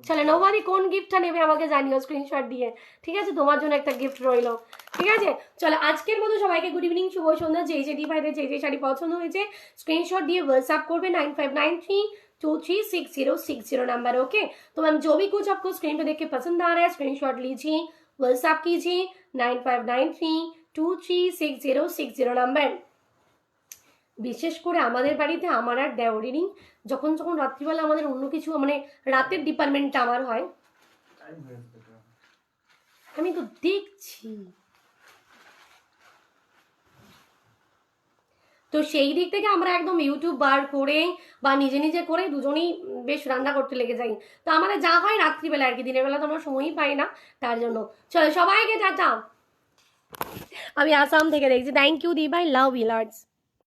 S1: চলো নৌবাদি কোন গিফটটা নেবে আমাকে জানিও স্ক্রিনশট দিয়ে, ঠিক আছে? তোমার জন্য একটা গিফট রইলো, ঠিক আছে? চলো আজকের মতো সবাইকে গুড ইভিনিং, শুভ সন্ধ্যা। যেই যে ভাইদের যে শাড়ি পছন্দ হয়েছে স্ক্রিনশট দিয়ে হোয়াটসঅ্যাপ করবে 9593236060 नंबर, ओके? तो मैम जो भी कुछ आपको स्क्रीन पे देख के पसंद आ रहा है स्क्रीनशॉट लीजिए, व्हाट्सएप कीजिए 9593236060 नंबर। বিশেষ করে আমাদের বাড়িতে আমার আর দেওরেরই যখন যখন রাত্রিবেলা আমাদের অন্য কিছু মানে রাতের ডিপার্টমেন্টটা আমার হয়, আমি তো দেখছি, তো সেই দিক থেকে আমরা একদম ইউটিউব বার করে বা নিজে নিজে করে দুজনেই বেশ রান্না করতে লেগে যাই, তো আমাদের যা হয় রাত্রিবেলা আর কি, দিনের বেলা তো আমরা সময়ই পাই না, তার জন্য। চলো সবাইকে টাটা, আমি আসাম থেকে দেখছি, থ্যাংক ইউ দি ভাই, লাভ ইউ লর্ডস।